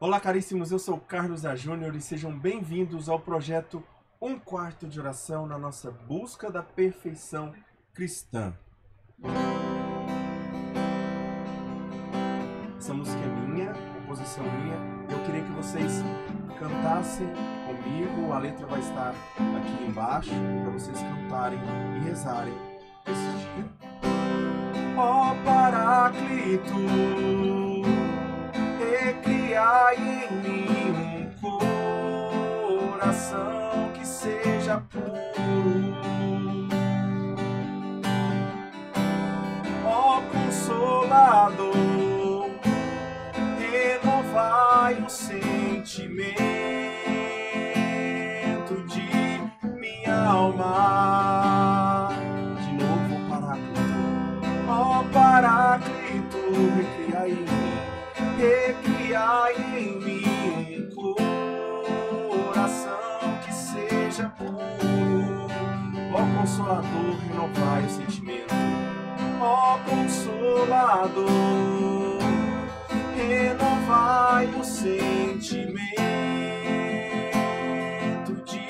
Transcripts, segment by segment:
Olá, caríssimos, eu sou Carlos A. Júnior e sejam bem-vindos ao projeto Um Quarto de Oração na nossa busca da perfeição cristã. Essa música é minha, composição minha, eu queria que vocês cantassem comigo, a letra vai estar aqui embaixo para vocês cantarem e rezarem esse dia. Ó Paráclito, recriai em mim um coração que seja puro. Ó Consolador, renovai o sentimento de minha alma. De novo, ó Paráclito, recriai em mim. Recriai em mim um coração que seja puro. Ó Consolador, renovai o sentimento. Ó Consolador, renovai o sentimento de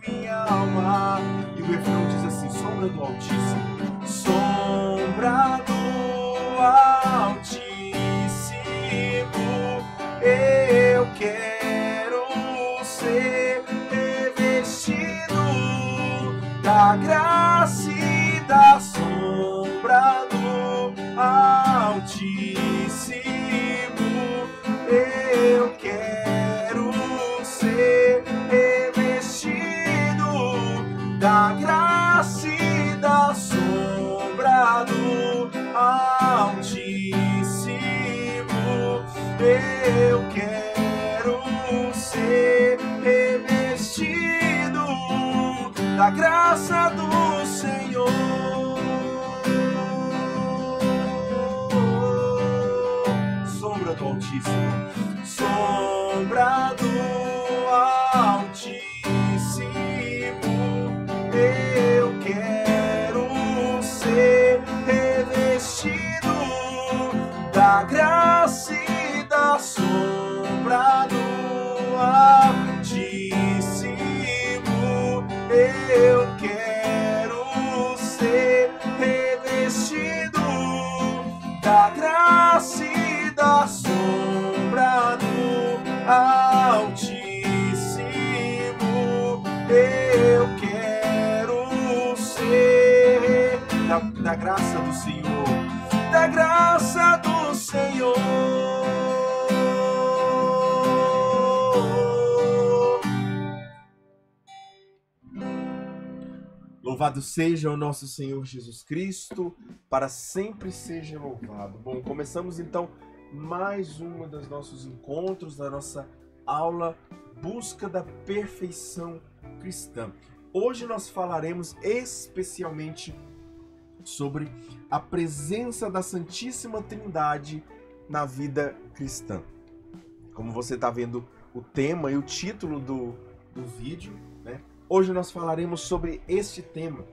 minha alma. E o refrão diz assim: sombra do Altíssimo, sombra do Altíssimo, eu quero ser revestido da graça e da sombra do Altíssimo. Eu quero ser revestido da graça e da sombra do Altíssimo. Eu quero ser revestido da graça do Senhor. Sombra do Altíssimo, sombra do Altíssimo, eu quero ser revestido da graça e da sombra do Altíssimo. Eu quero ser revestido da graça e da sombra do Altíssimo. Eu quero ser da graça do Senhor, da graça do Senhor. Louvado seja o nosso Senhor Jesus Cristo, para sempre seja louvado. Bom, começamos então mais uma dos nossos encontros, da nossa aula Busca da Perfeição Cristã. Hoje nós falaremos especialmente sobre a presença da Santíssima Trindade na vida cristã. Como você está vendo o tema e o título do vídeo, né? Hoje nós falaremos sobre este tema,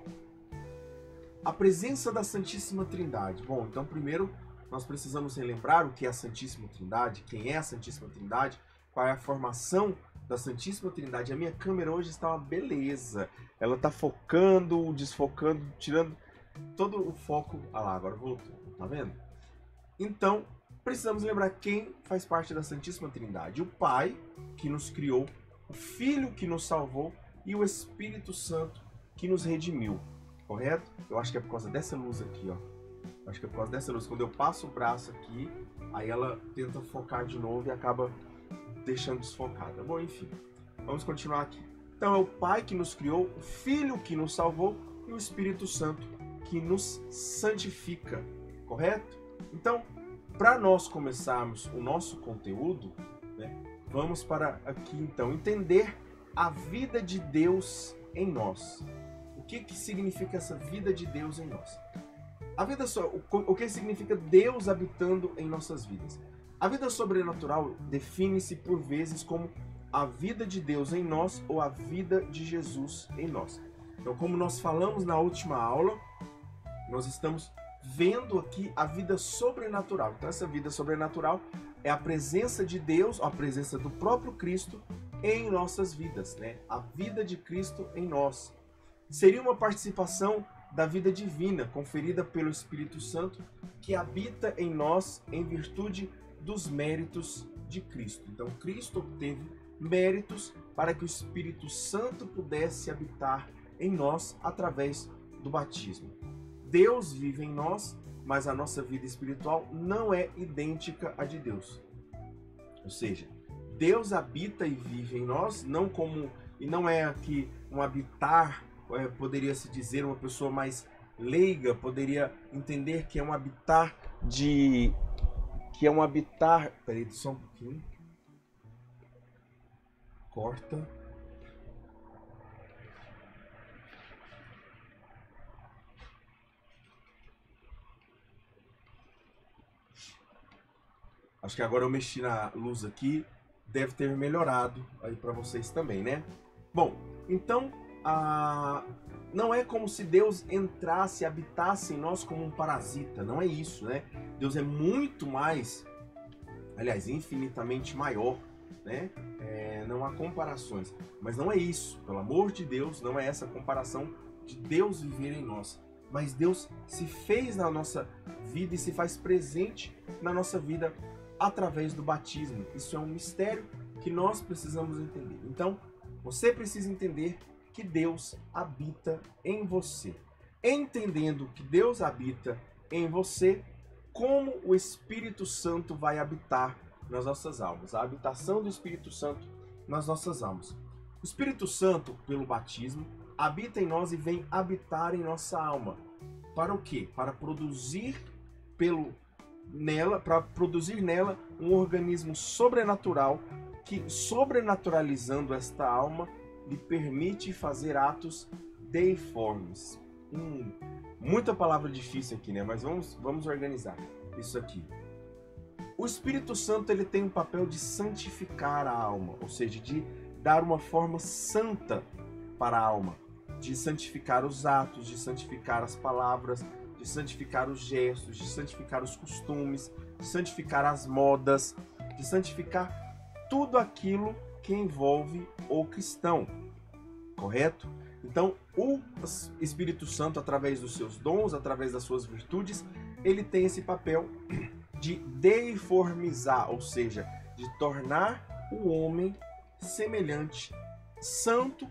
a presença da Santíssima Trindade. Bom, então primeiro nós precisamos relembrar o que é a Santíssima Trindade, quem é a Santíssima Trindade, qual é a formação da Santíssima Trindade. A minha câmera hoje está uma beleza, ela está focando, desfocando, tirando todo o foco. Ah lá, agora voltou, tá vendo? Então, precisamos lembrar quem faz parte da Santíssima Trindade: o Pai, que nos criou, o Filho, que nos salvou, e o Espírito Santo, que nos redimiu, correto? Eu acho que é por causa dessa luz aqui, ó. Acho que é por causa dessa luz. Quando eu passo o braço aqui, aí ela tenta focar de novo e acaba deixando desfocada. Bom, enfim, vamos continuar aqui. Então é o Pai que nos criou, o Filho que nos salvou e o Espírito Santo que nos santifica, correto? Então, para nós começarmos o nosso conteúdo, né, vamos para aqui então entender a vida de Deus em nós. O que significa essa vida de Deus em nós? O que significa Deus habitando em nossas vidas? A vida sobrenatural define-se por vezes como a vida de Deus em nós ou a vida de Jesus em nós. Então, como nós falamos na última aula, nós estamos vendo aqui a vida sobrenatural. Então, essa vida sobrenatural é a presença de Deus, a presença do próprio Cristo em nossas vidas, né? A vida de Cristo em nós. Seria uma participação da vida divina conferida pelo Espírito Santo que habita em nós em virtude dos méritos de Cristo. Então, Cristo obteve méritos para que o Espírito Santo pudesse habitar em nós através do batismo. Deus vive em nós, mas a nossa vida espiritual não é idêntica à de Deus. Ou seja, Deus habita e vive em nós, não é aqui um habitar, poderia se dizer, uma pessoa mais leiga poderia entender que é um habitar peraí, só um pouquinho. Corta. Acho que agora eu mexi na luz aqui, deve ter melhorado aí para vocês também, né? Bom, então não é como se Deus entrasse, habitasse em nós como um parasita, não é isso, né? Deus é muito mais, aliás, infinitamente maior, né? Não há comparações, mas não é isso, pelo amor de Deus, não é essa comparação de Deus viver em nós, mas Deus se fez na nossa vida e se faz presente na nossa vida através do batismo. Isso é um mistério que nós precisamos entender. Então, você precisa entender que Deus habita em você. Entendendo que Deus habita em você, como o Espírito Santo vai habitar nas nossas almas. A habitação do Espírito Santo nas nossas almas. O Espírito Santo, pelo batismo, habita em nós e vem habitar em nossa alma. Para o quê? Para produzir nela um organismo sobrenatural que, sobrenaturalizando esta alma, lhe permite fazer atos deiformes. Muita palavra difícil aqui, né? Mas vamos organizar isso aqui. O Espírito Santo, ele tem um papel de santificar a alma, ou seja, de dar uma forma santa para a alma, de santificar os atos, de santificar as palavras, de santificar os gestos, de santificar os costumes, de santificar as modas, de santificar tudo aquilo que envolve o cristão, correto? Então, o Espírito Santo, através dos seus dons, através das suas virtudes, ele tem esse papel de deiformizar, ou seja, de tornar o homem semelhante, santo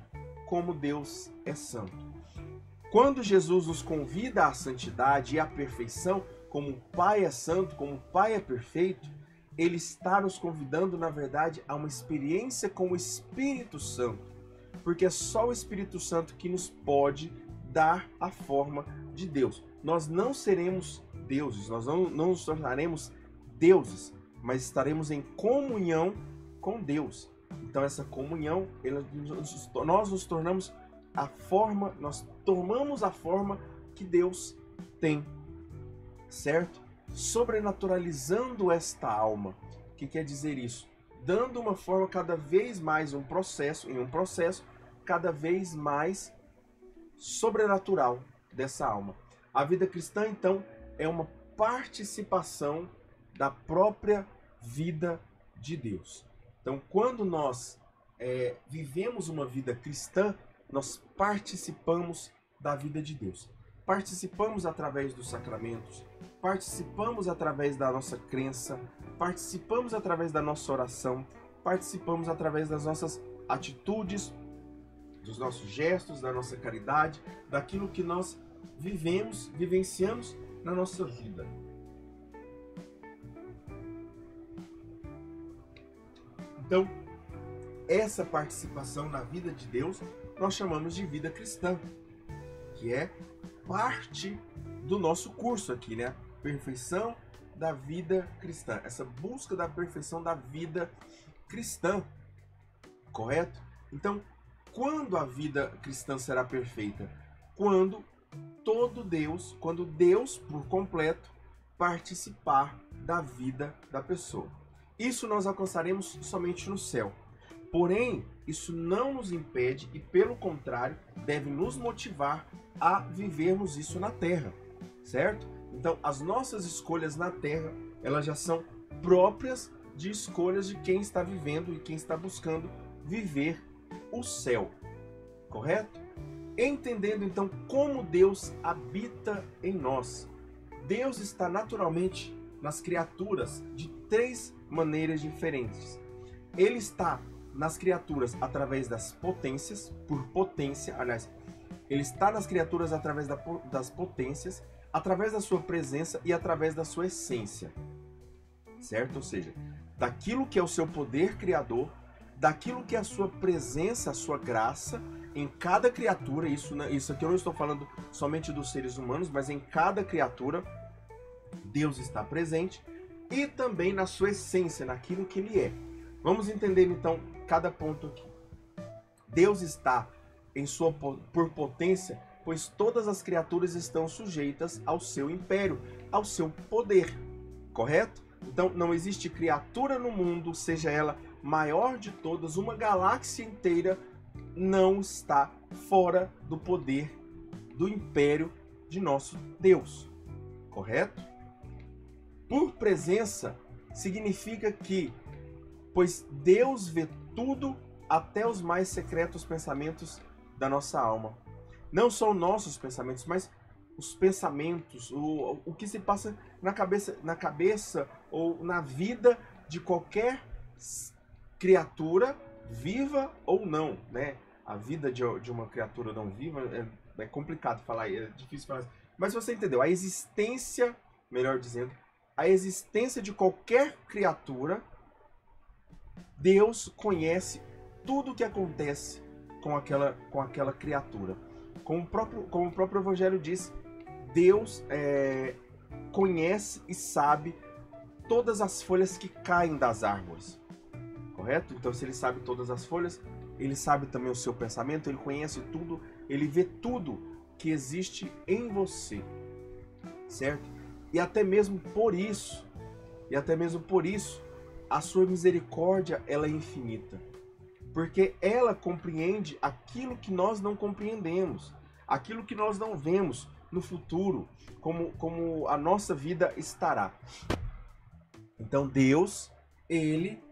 como Deus é santo. Quando Jesus nos convida à santidade e à perfeição, como o Pai é santo, como o Pai é perfeito, ele está nos convidando, na verdade, a uma experiência com o Espírito Santo, porque é só o Espírito Santo que nos pode dar a forma de Deus. Nós não seremos deuses, nós não nos tornaremos deuses, mas estaremos em comunhão com Deus. Então essa comunhão, nós nos tornamos nós tomamos a forma que Deus tem, certo? Sobrenaturalizando esta alma. O que quer dizer isso? Dando uma forma cada vez mais, em um processo cada vez mais sobrenatural dessa alma. A vida cristã, então, é uma participação da própria vida de Deus. Então, quando nós vivemos uma vida cristã, nós participamos da vida de Deus. Participamos através dos sacramentos, participamos através da nossa crença, participamos através da nossa oração, participamos através das nossas atitudes, dos nossos gestos, da nossa caridade, daquilo que nós vivenciamos na nossa vida. Então, essa participação na vida de Deus nós chamamos de vida cristã, que é parte do nosso curso aqui, né? Perfeição da vida cristã. Essa busca da perfeição da vida cristã, correto? Então, quando a vida cristã será perfeita? Quando Deus por completo participar da vida da pessoa. Isso nós alcançaremos somente no céu. Porém, isso não nos impede e, pelo contrário, deve nos motivar a vivermos isso na Terra, certo? Então, as nossas escolhas na Terra, elas já são próprias de escolhas de quem está vivendo e quem está buscando viver o céu, correto? Entendendo então como Deus habita em nós. Deus está naturalmente nas criaturas de três maneiras diferentes. Ele está nas criaturas através das potências, por potência, aliás, ele está nas criaturas através das potências, através da sua presença e através da sua essência, certo? Ou seja, daquilo que é o seu poder criador, daquilo que é a sua presença, a sua graça, em cada criatura, isso aqui eu não estou falando somente dos seres humanos, mas em cada criatura, Deus está presente, e também na sua essência, naquilo que ele é. Vamos entender então cada ponto aqui. Deus está por potência, pois todas as criaturas estão sujeitas ao seu império, ao seu poder, correto? Então não existe criatura no mundo, seja ela maior de todas, uma galáxia inteira não está fora do poder, do império de nosso Deus, correto? Por presença significa que, pois Deus vê tudo, até os mais secretos pensamentos da nossa alma. Não só os nossos pensamentos, mas os pensamentos, o que se passa na cabeça ou na vida de qualquer criatura, viva ou não, né? A vida de uma criatura não viva é complicado falar, é difícil falar. Mas você entendeu? A existência, melhor dizendo, a existência de qualquer criatura, Deus conhece tudo o que acontece com aquela criatura. Como o próprio Evangelho diz, Deus conhece e sabe todas as folhas que caem das árvores, correto? Então, se ele sabe todas as folhas, ele sabe também o seu pensamento, ele conhece tudo, ele vê tudo que existe em você, certo? E até mesmo por isso, a sua misericórdia ela é infinita, porque ela compreende aquilo que nós não compreendemos, aquilo que nós não vemos no futuro, como a nossa vida estará. Então Deus, ele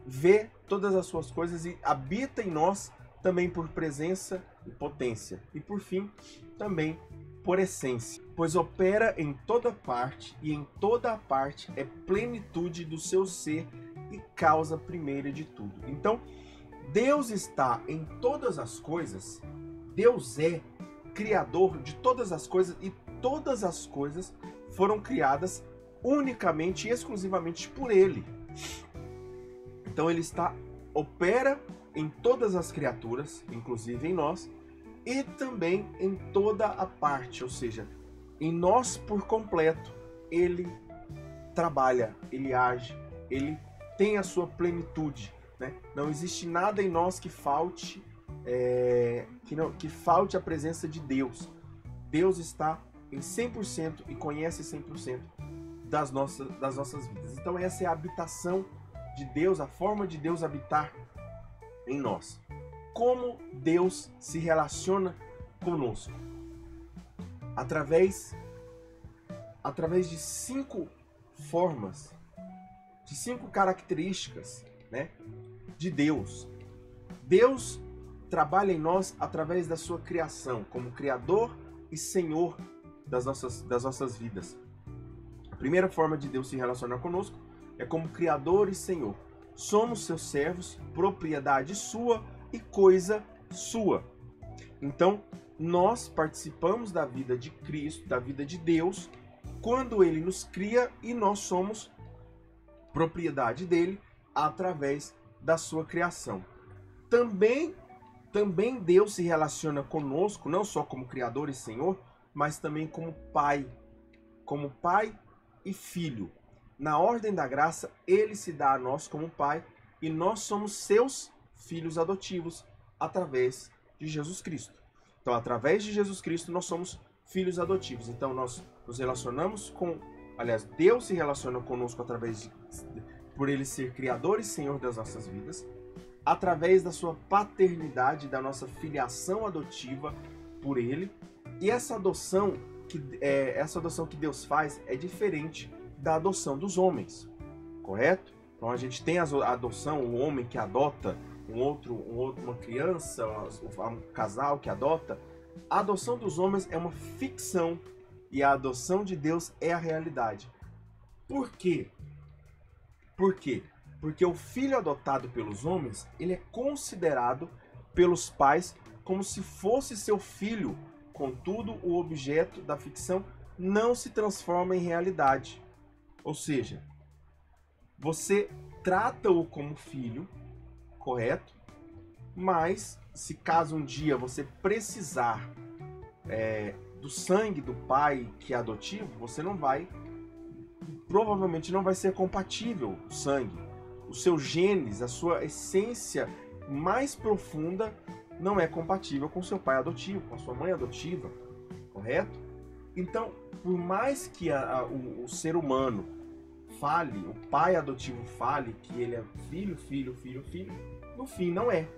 vê todas as suas coisas e habita em nós também por presença e potência. E por fim, também por essência, pois opera em toda parte e em toda a parte é plenitude do seu ser e causa primeira de tudo. Então, Deus está em todas as coisas, Deus é criador de todas as coisas e todas as coisas foram criadas unicamente e exclusivamente por Ele. Então Ele opera em todas as criaturas, inclusive em nós, e também em toda a parte, ou seja, em nós por completo. Ele trabalha, Ele age, Ele tem a sua plenitude, né? Não existe nada em nós que falte, que falte a presença de Deus. Deus está em 100% e conhece 100% das nossas vidas. Então essa é a habitação de Deus, a forma de Deus habitar em nós. Como Deus se relaciona conosco? Através de 5 formas, de 5 características, né, de Deus. Deus trabalha em nós através da sua criação, como Criador e Senhor das nossas vidas. A primeira forma de Deus se relacionar conosco é como Criador e Senhor. Somos seus servos, propriedade sua e coisa sua. Então, nós participamos da vida de Cristo, da vida de Deus, quando Ele nos cria e nós somos propriedade dele através da sua criação. Também Deus se relaciona conosco, não só como Criador e Senhor, mas também como Pai e Filho. Na ordem da graça, Ele se dá a nós como Pai e nós somos seus filhos adotivos através de Jesus Cristo. Então, através de Jesus Cristo, nós somos filhos adotivos. Então, nós nos relacionamos Deus se relaciona conosco por Ele ser Criador e Senhor das nossas vidas, através da sua paternidade, da nossa filiação adotiva por Ele. E essa adoção que Deus faz é diferente da adoção dos homens, correto? Então a gente tem a adoção, o homem que adota uma criança, um casal que adota. A adoção dos homens é uma ficção e a adoção de Deus é a realidade. Por quê? Por quê? Porque o filho adotado pelos homens, ele é considerado pelos pais como se fosse seu filho. Contudo, o objeto da ficção não se transforma em realidade. Ou seja, você trata-o como filho, correto? Mas, se caso um dia você precisar do sangue do pai que é adotivo, você provavelmente não vai ser compatível o sangue. Os seus genes, a sua essência mais profunda não é compatível com seu pai adotivo, com a sua mãe adotiva, correto? Então, por mais que o ser humano fale, o pai adotivo fale que ele é filho, no fim não é.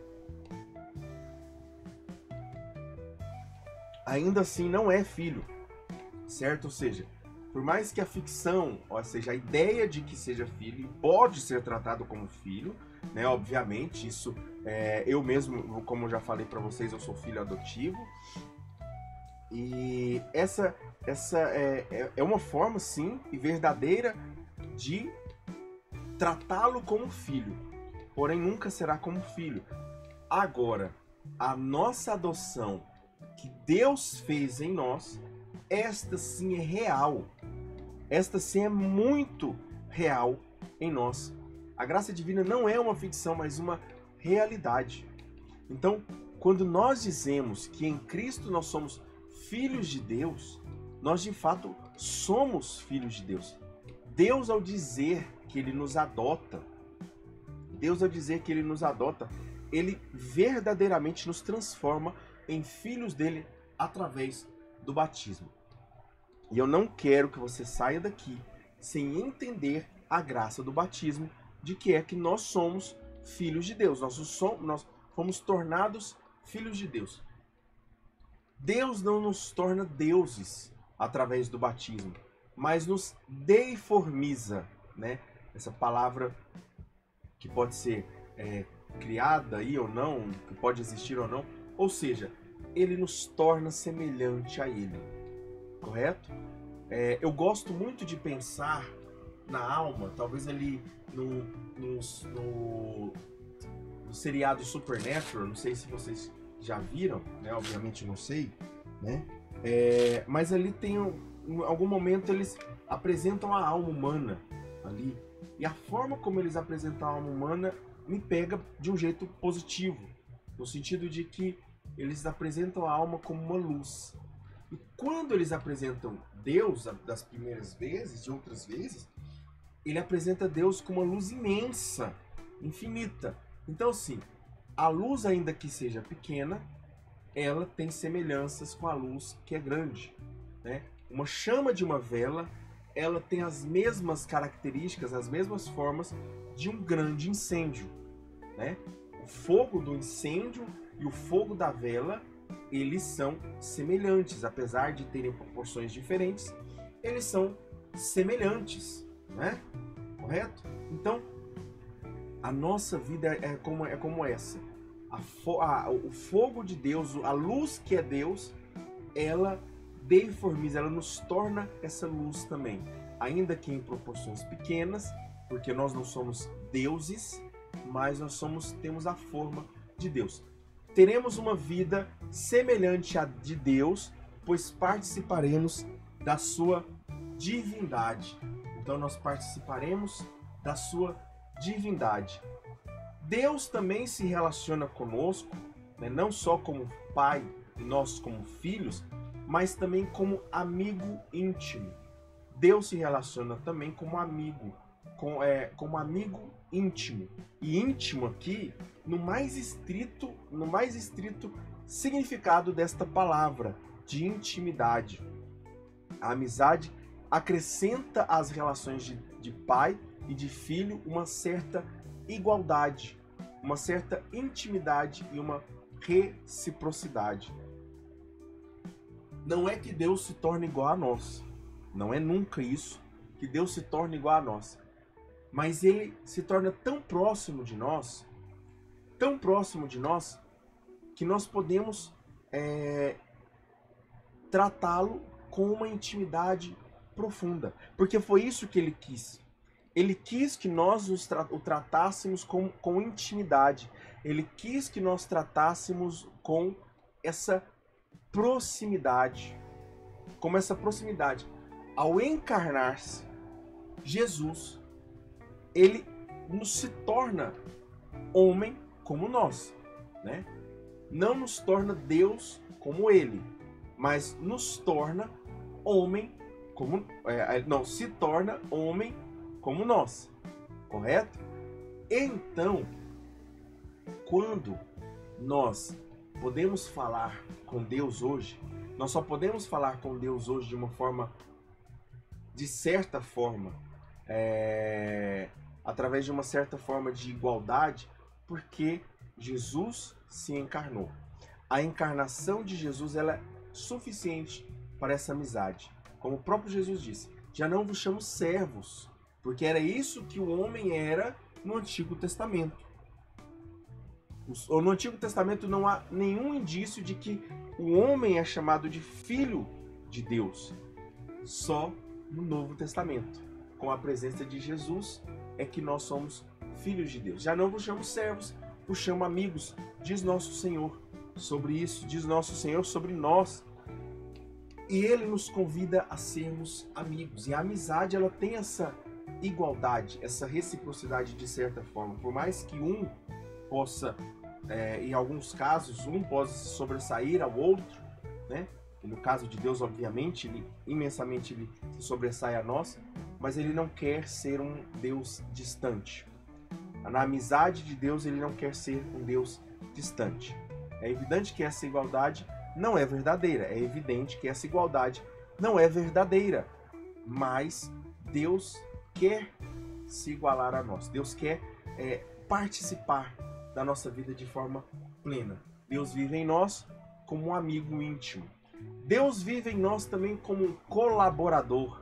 Ainda assim não é filho, certo? Ou seja, por mais que a ficção, ou seja, a ideia de que seja filho, pode ser tratado como filho, né? Obviamente, isso eu mesmo, como eu já falei para vocês, eu sou filho adotivo. E essa é uma forma, sim, e verdadeira de tratá-lo como filho, porém nunca será como filho. Agora, a nossa adoção que Deus fez em nós, esta sim é real. Esta sim é muito real em nós. A graça divina não é uma ficção, mas uma realidade. Então, quando nós dizemos que em Cristo nós somos filhos de Deus, nós de fato somos filhos de Deus. Deus, ao dizer que Ele nos adota, Ele verdadeiramente nos transforma em filhos dele através do batismo. E eu não quero que você saia daqui sem entender a graça do batismo, de que é que nós somos filhos de Deus. Nós fomos tornados filhos de Deus. Deus não nos torna deuses através do batismo, mas nos deiformiza, né? Essa palavra que pode ser criada aí ou não, que pode existir ou não. Ou seja, ele nos torna semelhante a ele, correto? Eu gosto muito de pensar na alma, talvez ali no seriado Supernatural, não sei se vocês já viram, né? Obviamente não sei, né? Mas ali em algum momento eles apresentam a alma humana ali, e a forma como eles apresentam a alma humana me pega de um jeito positivo, no sentido de que eles apresentam a alma como uma luz. E quando eles apresentam Deus das primeiras vezes, de outras vezes, ele apresenta Deus como uma luz imensa, infinita. Então, assim, a luz, ainda que seja pequena, ela tem semelhanças com a luz que é grande, né? Uma chama de uma vela, ela tem as mesmas características, as mesmas formas de um grande incêndio, né? O fogo do incêndio e o fogo da vela, eles são semelhantes, apesar de terem proporções diferentes, eles são semelhantes, né? Correto? Então, a nossa vida é como essa. O fogo de Deus, a luz que é Deus, ela deiformiza, ela nos torna essa luz também, ainda que em proporções pequenas, porque nós não somos deuses, mas temos a forma de Deus. Teremos uma vida semelhante à de Deus, pois participaremos da sua divindade. Então nós participaremos da sua divindade. Deus também se relaciona conosco, né, não só como pai e nós como filhos, mas também como amigo íntimo. Deus se relaciona também como amigo, como amigo íntimo. E íntimo aqui, no mais estrito significado desta palavra, de intimidade. A amizade acrescenta às relações de pai e de filho uma certa igualdade, uma certa intimidade e uma reciprocidade. Não é que Deus se torne igual a nós, não é nunca isso, que Deus se torne igual a nós, mas ele se torna tão próximo de nós, que nós podemos tratá-lo com uma intimidade profunda. Porque foi isso que ele quis. Ele quis que nós o tratássemos com intimidade. Ele quis que nós tratássemos com essa proximidade. Como essa proximidade. Ao encarnar-se, Jesus, ele se torna homem como nós, né? Não nos torna Deus como ele, mas nos torna homem como... se torna homem como nós, correto? Então, quando nós podemos falar com Deus hoje, nós só podemos falar com Deus hoje de uma forma, de certa forma, através de uma certa forma de igualdade, porque Jesus se encarnou. A encarnação de Jesus, ela é suficiente para essa amizade. Como o próprio Jesus disse, já não vos chamo servos, porque era isso que o homem era no Antigo Testamento. No Antigo Testamento não há nenhum indício de que o homem é chamado de filho de Deus. Só no Novo Testamento, com a presença de Jesus, é que nós somos filhos de Deus. Já não vos chamo servos, vos chamo amigos, diz nosso Senhor. Sobre isso, diz nosso Senhor sobre nós. E Ele nos convida a sermos amigos. E a amizade, ela tem essa igualdade, essa reciprocidade de certa forma. Por mais que um possa, em alguns casos, um possa se sobressair ao outro, né? E no caso de Deus, obviamente, imensamente ele se sobressai a nós, mas ele não quer ser um Deus distante. Na amizade de Deus, ele não quer ser um Deus distante. É evidente que essa igualdade não é verdadeira. É evidente que essa igualdade não é verdadeira. Mas Deus quer se igualar a nós. Deus quer participar da nossa vida de forma plena. Deus vive em nós como um amigo íntimo. Deus vive em nós também como um colaborador.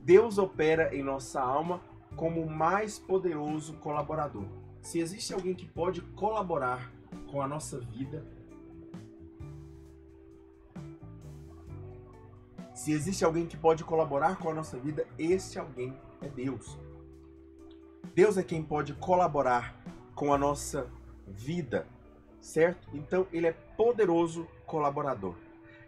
Deus opera em nossa alma como o mais poderoso colaborador. Se existe alguém que pode colaborar com a nossa vida, esse alguém é Deus. Deus é quem pode colaborar com a nossa vida, certo? Então ele é poderoso colaborador.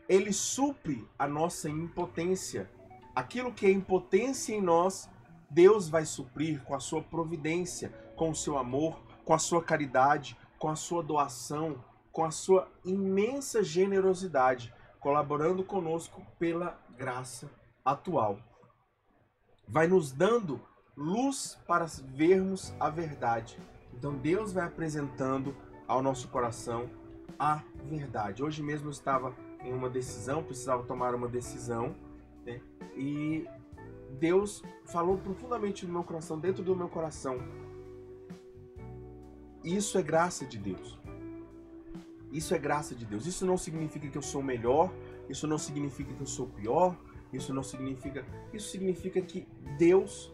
Ele supre a nossa impotência. Aquilo que é impotência em nós, Deus vai suprir com a sua providência, com o seu amor, com a sua caridade, com a sua doação, com a sua imensa generosidade, colaborando conosco pela graça atual. Vai nos dando luz para vermos a verdade. Então Deus vai apresentando ao nosso coração a verdade. Hoje mesmo eu estava em uma decisão, precisava tomar uma decisão, né? E Deus falou profundamente no meu coração, dentro do meu coração. Isso é graça de Deus. Isso é graça de Deus. Isso não significa que eu sou melhor, isso não significa que eu sou pior, isso significa que Deus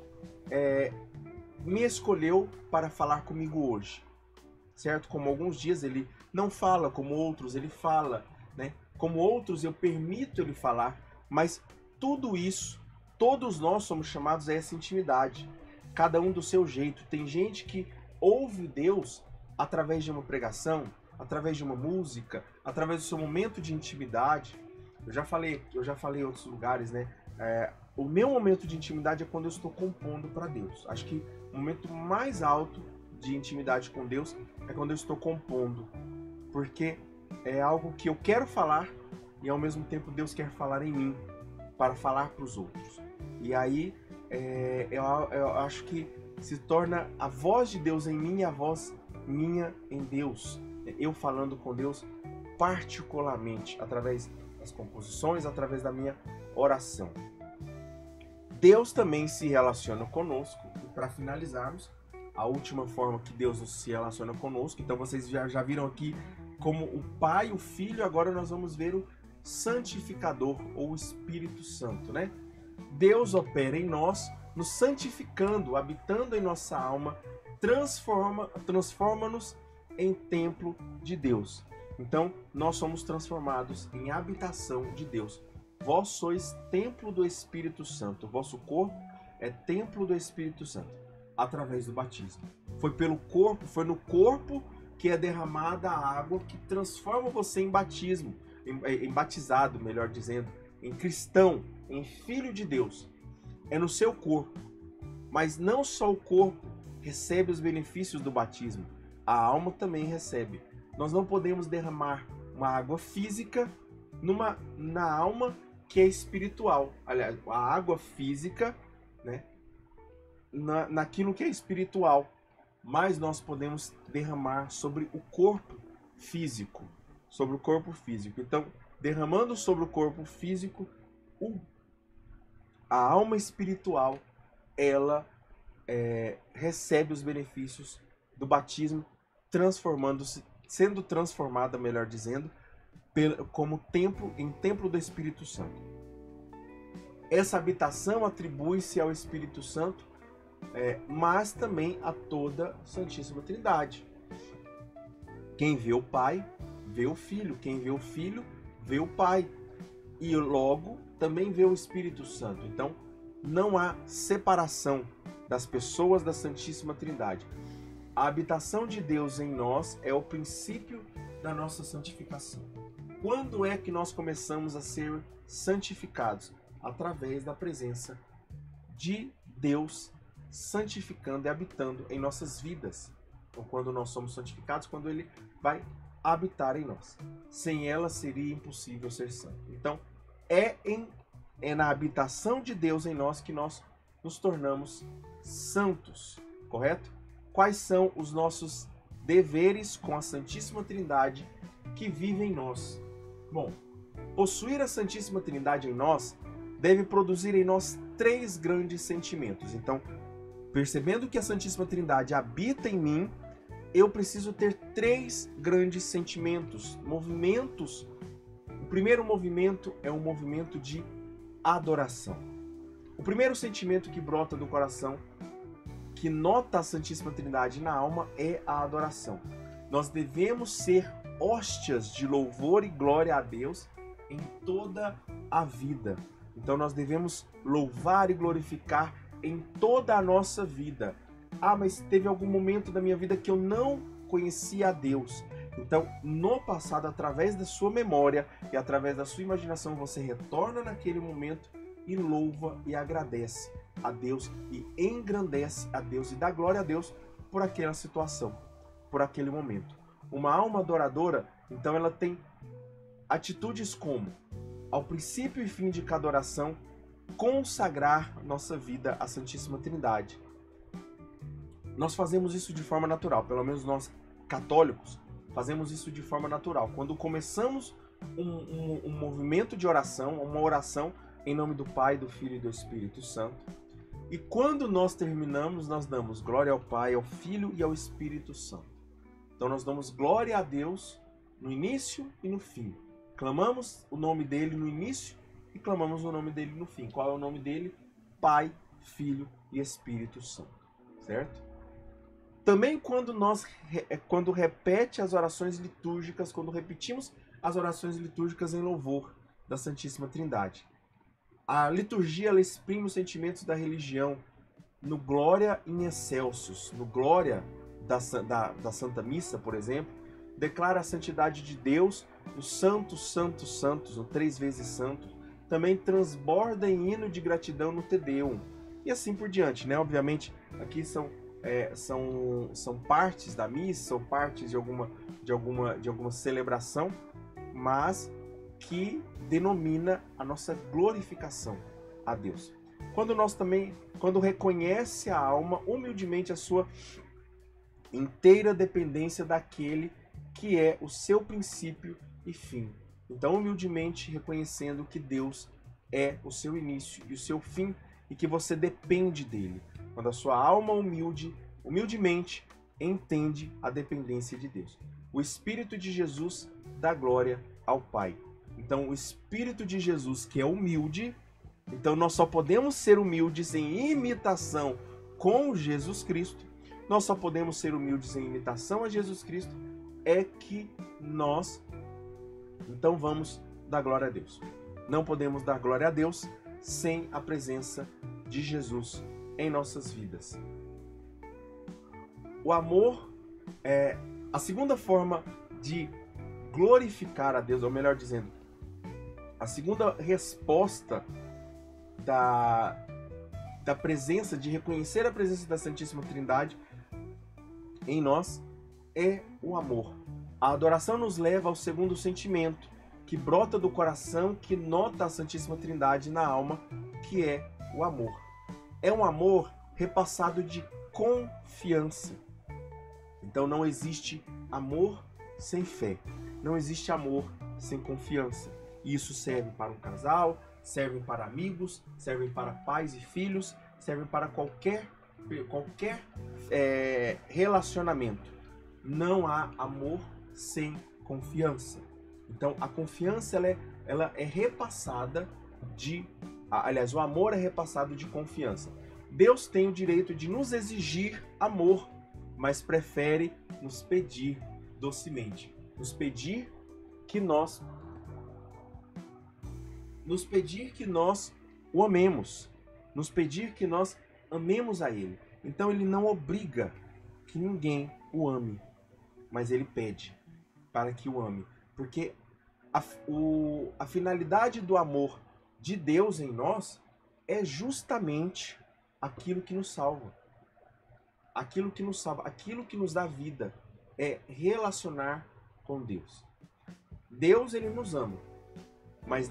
me escolheu para falar comigo hoje. Certo? Como alguns dias ele não fala, como outros ele fala, né? Como outros eu permito ele falar, mas tudo isso, todos nós somos chamados a essa intimidade, cada um do seu jeito. Tem gente que ouve Deus através de uma pregação, através de uma música, através do seu momento de intimidade. Eu já falei em outros lugares, né? O meu momento de intimidade é quando eu estou compondo para Deus. Acho que o momento mais alto de intimidade com Deus é quando eu estou compondo, porque é algo que eu quero falar e ao mesmo tempo Deus quer falar em mim, para falar para os outros. E aí eu acho que se torna a voz de Deus em mim e a voz minha em Deus. Eu falando com Deus particularmente, através das composições, através da minha oração. Deus também se relaciona conosco. E para finalizarmos, a última forma que Deus se relaciona conosco, então vocês já viram aqui como o Pai, o Filho, agora nós vamos ver o Santificador ou o Espírito Santo, né? Deus opera em nós nos santificando, habitando em nossa alma, transforma-nos em templo de Deus. Então, nós somos transformados em habitação de Deus. Vós sois templo do Espírito Santo. O vosso corpo é templo do Espírito Santo, através do batismo. Foi no corpo que é derramada a água que transforma você em batismo, em batizado, melhor dizendo, em cristão, em filho de Deus. É no seu corpo. Mas não só o corpo recebe os benefícios do batismo, a alma também recebe. Nós não podemos derramar uma água física na alma que é espiritual. Aliás, a água física, né, naquilo que é espiritual. Mas nós podemos derramar sobre o corpo físico. Sobre o corpo físico. Então, derramando sobre o corpo físico, a alma espiritual, ela recebe os benefícios do batismo, sendo transformada, melhor dizendo, como templo do Espírito Santo. Essa habitação atribui-se ao Espírito Santo, mas também a toda a Santíssima Trindade. Quem vê o Pai, vê o Filho. Quem vê o Filho, vê o Pai. E logo também vê o Espírito Santo. Então, não há separação das pessoas da Santíssima Trindade. A habitação de Deus em nós é o princípio da nossa santificação. Quando é que nós começamos a ser santificados? Através da presença de Deus santificando e habitando em nossas vidas. Então, quando nós somos santificados, quando Ele vai habitar em nós. Sem ela seria impossível ser santo. Então, é na habitação de Deus em nós que nós nos tornamos santos, correto? Quais são os nossos deveres com a Santíssima Trindade que vive em nós? Bom, possuir a Santíssima Trindade em nós deve produzir em nós 3 grandes sentimentos. Então, percebendo que a Santíssima Trindade habita em mim, eu preciso ter 3 grandes sentimentos, movimentos. O primeiro movimento é um movimento de adoração. O primeiro sentimento que brota do coração, que nota a Santíssima Trindade na alma, é a adoração. Nós devemos ser hóstias de louvor e glória a Deus em toda a vida. Então nós devemos louvar e glorificar em toda a nossa vida. Ah, mas teve algum momento da minha vida que eu não conhecia a Deus. Então, no passado, através da sua memória e através da sua imaginação, você retorna naquele momento e louva e agradece a Deus e engrandece a Deus e dá glória a Deus por aquela situação, por aquele momento. Uma alma adoradora, então, ela tem atitudes como, ao princípio e fim de cada oração, consagrar nossa vida à Santíssima Trindade. Nós fazemos isso de forma natural, pelo menos nós católicos fazemos isso de forma natural. Quando começamos um movimento de oração, uma oração em nome do Pai, do Filho e do Espírito Santo, e quando nós terminamos, nós damos glória ao Pai, ao Filho e ao Espírito Santo. Então nós damos glória a Deus no início e no fim. Clamamos o nome dele no início e clamamos o nome dele no fim. Qual é o nome dele? Pai, Filho e Espírito Santo. Certo? Também quando repete as orações litúrgicas, quando repetimos as orações litúrgicas em louvor da Santíssima Trindade. A liturgia, ela exprime os sentimentos da religião no Glória in Excelsis, no Glória da Santa Missa, por exemplo, declara a santidade de Deus no Santos, Santos, Santos, no 3 vezes Santo, também transborda em hino de gratidão no Te Deum, e assim por diante, né? Obviamente, aqui são partes da missa, são partes de alguma celebração, mas que denomina a nossa glorificação a Deus. Quando reconhece a alma humildemente a sua inteira dependência daquele que é o seu princípio e fim. Então, humildemente reconhecendo que Deus é o seu início e o seu fim e que você depende dele. Quando a sua alma humildemente entende a dependência de Deus. O Espírito de Jesus dá glória ao Pai. Então, o Espírito de Jesus, que é humilde, Então nós só podemos ser humildes em imitação com Jesus Cristo. Nós só podemos ser humildes em imitação a Jesus Cristo é que nós então vamos dar glória a Deus. Não podemos dar glória a Deus sem a presença de Jesus em nossas vidas. O amor é a segunda forma de glorificar a Deus, ou melhor dizendo, a segunda resposta da presença, de reconhecer a presença da Santíssima Trindade em nós, é o amor. A adoração nos leva ao segundo sentimento, que brota do coração, que nota a Santíssima Trindade na alma, que é o amor. É um amor repassado de confiança. Então não existe amor sem fé. Não existe amor sem confiança. E isso serve para um casal, serve para amigos, serve para pais e filhos, serve para qualquer relacionamento. Não há amor sem confiança. Então a confiança ela é repassada aliás, o amor é repassado de confiança. Deus tem o direito de nos exigir amor, mas prefere nos pedir docemente, nos pedir que nós o amemos, nos pedir que nós amemos a Ele. Então Ele não obriga que ninguém o ame, mas Ele pede para que o ame, porque a finalidade do amor de Deus em nós é justamente aquilo que nos salva. Aquilo que nos salva, aquilo que nos dá vida, é relacionar com Deus. Deus, Ele nos ama, mas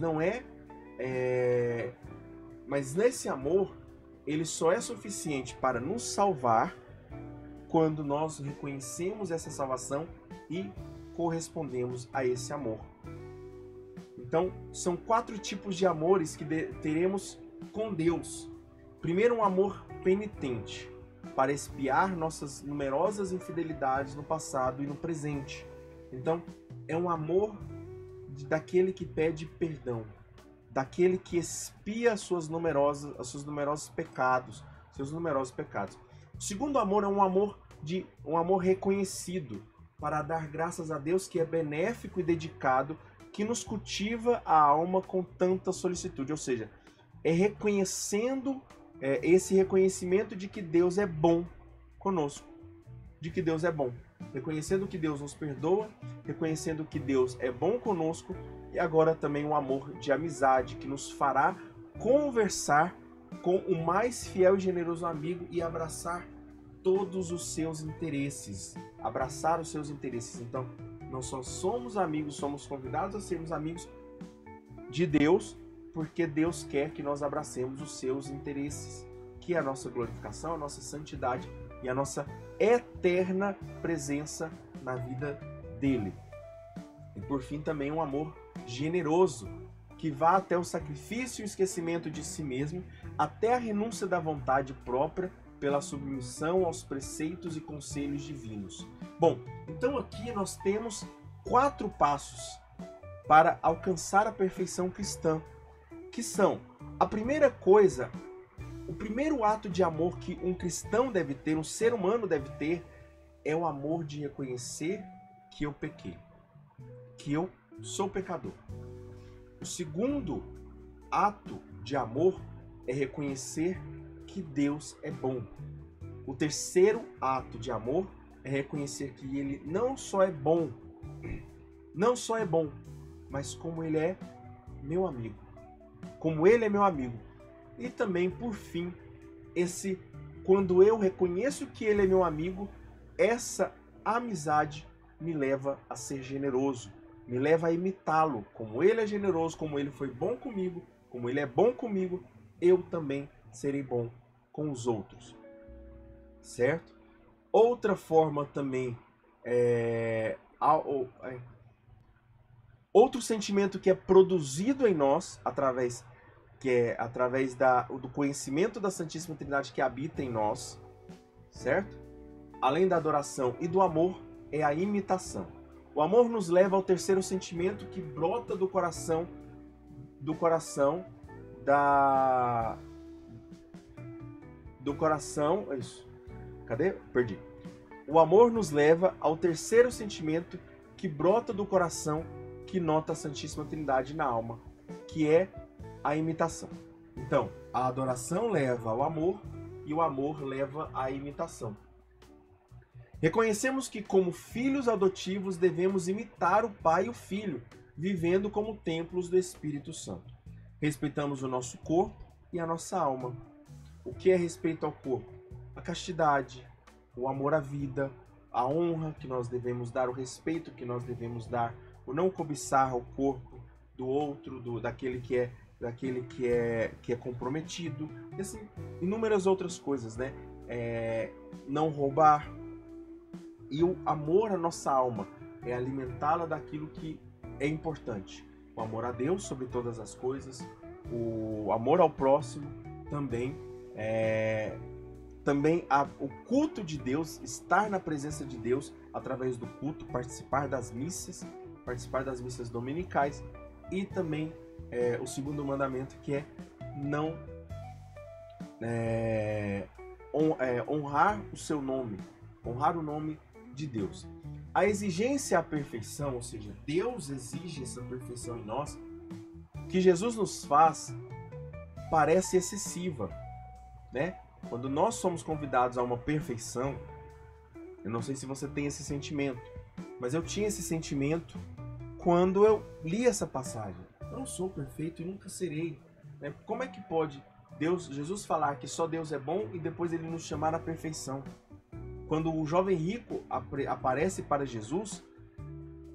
mas nesse amor, Ele só é suficiente para nos salvar quando nós reconhecemos essa salvação e correspondemos a esse amor. Então, são 4 tipos de amores que teremos com Deus. Primeiro, um amor penitente, para expiar nossas numerosas infidelidades no passado e no presente. Então, é um amor daquele que pede perdão, daquele que expia seus numerosos pecados. O segundo amor é um amor reconhecido, para dar graças a Deus, que é benéfico e dedicado, que nos cultiva a alma com tanta solicitude. Ou seja, é reconhecendo esse reconhecimento de que Deus é bom conosco, de que Deus é bom, reconhecendo que Deus nos perdoa, reconhecendo que Deus é bom conosco, e agora também um amor de amizade que nos fará conversar com o mais fiel e generoso amigo e abraçar todos os seus interesses, abraçar os seus interesses. Então, não só somos amigos, somos convidados a sermos amigos de Deus, porque Deus quer que nós abracemos os seus interesses, que é a nossa glorificação, a nossa santidade e a nossa eterna presença na vida dele. E por fim também um amor generoso, que vá até o sacrifício e o esquecimento de si mesmo, até a renúncia da vontade própria, pela submissão aos preceitos e conselhos divinos. Bom, então aqui nós temos 4 passos para alcançar a perfeição cristã, que são: a primeira coisa, o primeiro ato de amor que um cristão deve ter, um ser humano deve ter, é o amor de reconhecer que eu pequei, que eu sou pecador. O segundo ato de amor é reconhecer que Deus é bom. O terceiro ato de amor é reconhecer que Ele não só é bom, mas como Ele é meu amigo. Como Ele é meu amigo. E também, por fim, quando eu reconheço que Ele é meu amigo, essa amizade me leva a ser generoso, me leva a imitá-lo. Como Ele é generoso, como Ele foi bom comigo, como Ele é bom comigo, eu também serei bom com os outros, certo? Outra forma também outro sentimento que é produzido em nós através do conhecimento da Santíssima Trindade que habita em nós, certo? Além da adoração e do amor, é a imitação. O amor nos leva ao terceiro sentimento que brota do coração do coração. Isso. Cadê? Perdi. O amor nos leva ao terceiro sentimento que brota do coração, que nota a Santíssima Trindade na alma, que é a imitação. Então, a adoração leva ao amor e o amor leva à imitação. Reconhecemos que, como filhos adotivos, devemos imitar o Pai e o Filho, vivendo como templos do Espírito Santo. Respeitamos o nosso corpo e a nossa alma. O que é respeito ao corpo? A castidade, o amor à vida, a honra que nós devemos dar, o respeito que nós devemos dar, o não cobiçar o corpo do outro, daquele que é comprometido, e assim, inúmeras outras coisas, né? Não roubar. E o amor à nossa alma é alimentá-la daquilo que é importante. O amor a Deus sobre todas as coisas, o amor ao próximo também, o culto de Deus, estar na presença de Deus através do culto, participar das missas dominicais, e também o segundo mandamento, que é não honrar o seu nome, honrar o nome de Deus. A exigência à perfeição, ou seja, Deus exige essa perfeição em nós, que Jesus nos faz, parece excessiva, né? Quando nós somos convidados a uma perfeição, eu não sei se você tem esse sentimento, mas eu tinha esse sentimento quando eu li essa passagem. Eu não sou perfeito e nunca serei, né? Como é que pode Jesus falar que só Deus é bom e depois ele nos chamar à perfeição? Quando o jovem rico aparece para Jesus,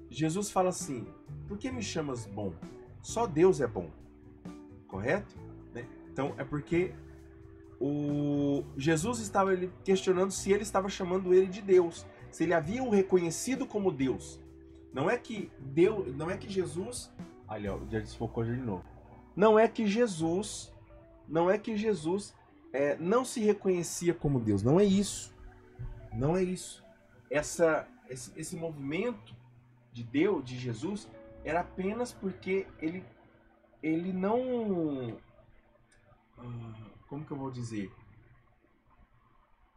Jesus fala assim: por que me chamas bom? Só Deus é bom. Correto? Né? Então é porque Jesus estava questionando se ele estava chamando ele de Deus, se ele havia o reconhecido como Deus. Não é que Jesus... Ali, ó, já desfocou de novo. Não é que Jesus não se reconhecia como Deus. Não é isso. Não é isso. Esse movimento de Deus, de Jesus, era apenas porque ele não... Como que eu vou dizer?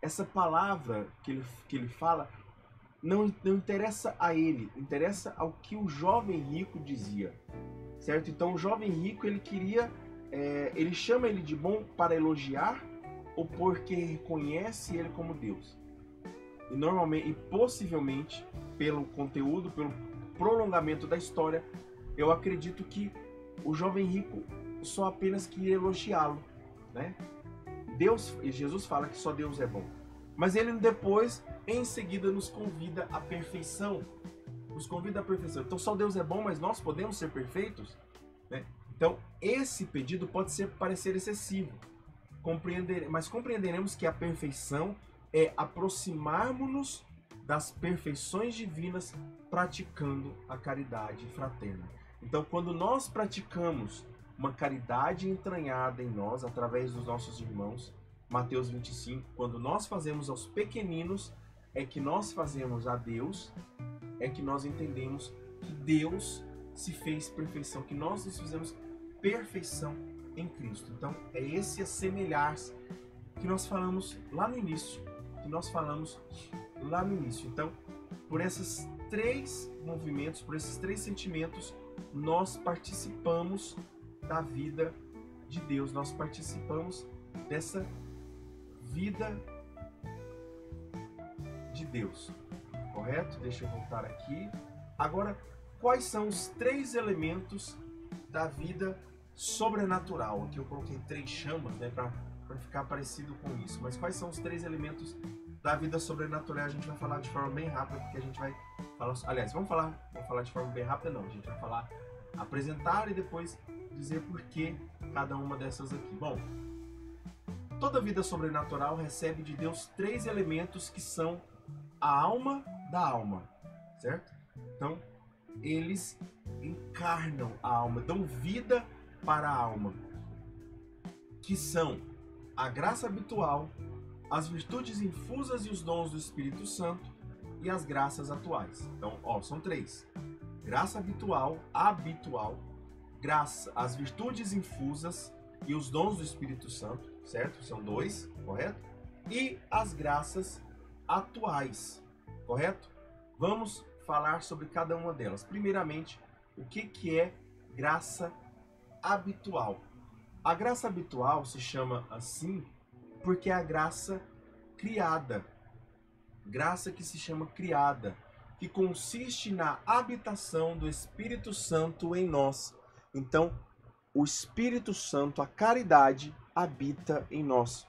Essa palavra que ele fala não interessa a ele, interessa ao que o jovem rico dizia, certo? Então o jovem rico, ele queria, ele chama ele de bom para elogiar ou porque reconhece ele como Deus. E normalmente, e possivelmente, pelo conteúdo, pelo prolongamento da história, eu acredito que o jovem rico só apenas queria elogiá-lo, né? Jesus fala que só Deus é bom. Mas ele depois, em seguida, nos convida à perfeição. Nos convida à perfeição. Então só Deus é bom, mas nós podemos ser perfeitos? Né? Então esse pedido pode parecer excessivo. Mas compreenderemos que a perfeição é aproximarmos-nos das perfeições divinas praticando a caridade fraterna. Então, quando nós praticamos uma caridade entranhada em nós, através dos nossos irmãos, Mateus 25, quando nós fazemos aos pequeninos, é que nós fazemos a Deus, é que nós entendemos que Deus se fez perfeição, que nós nos fizemos perfeição em Cristo. Então, é esse assemelhar-se que nós falamos lá no início, Então, por esses três movimentos, por esses três sentimentos, nós participamos da vida de Deus, nós participamos dessa vida de Deus, correto? Deixa eu voltar aqui. Agora, quais são os três elementos da vida sobrenatural? Aqui eu coloquei 3 chamas, né, para ficar parecido com isso. Mas quais são os 3 elementos da vida sobrenatural? A gente vai falar de forma bem rápida, porque a gente vai falar... Aliás, vamos falar de forma bem rápida, não. A gente vai falar, apresentar e depois dizer por que cada uma dessas aqui. Bom, toda vida sobrenatural recebe de Deus 3 elementos que são a alma da alma, certo? Então, eles encarnam a alma, dão vida para a alma, que são a graça habitual, as virtudes infusas e os dons do Espírito Santo e as graças atuais. Então, são 3. Graça habitual, graça, as virtudes infusas e os dons do Espírito Santo, certo? São dois, correto? E as graças atuais, correto? Vamos falar sobre cada uma delas. Primeiramente, o que é graça habitual? A graça habitual se chama assim porque é a graça criada. Graça que se chama criada, que consiste na habitação do Espírito Santo em nós. Então, o Espírito Santo, a caridade, habita em nós.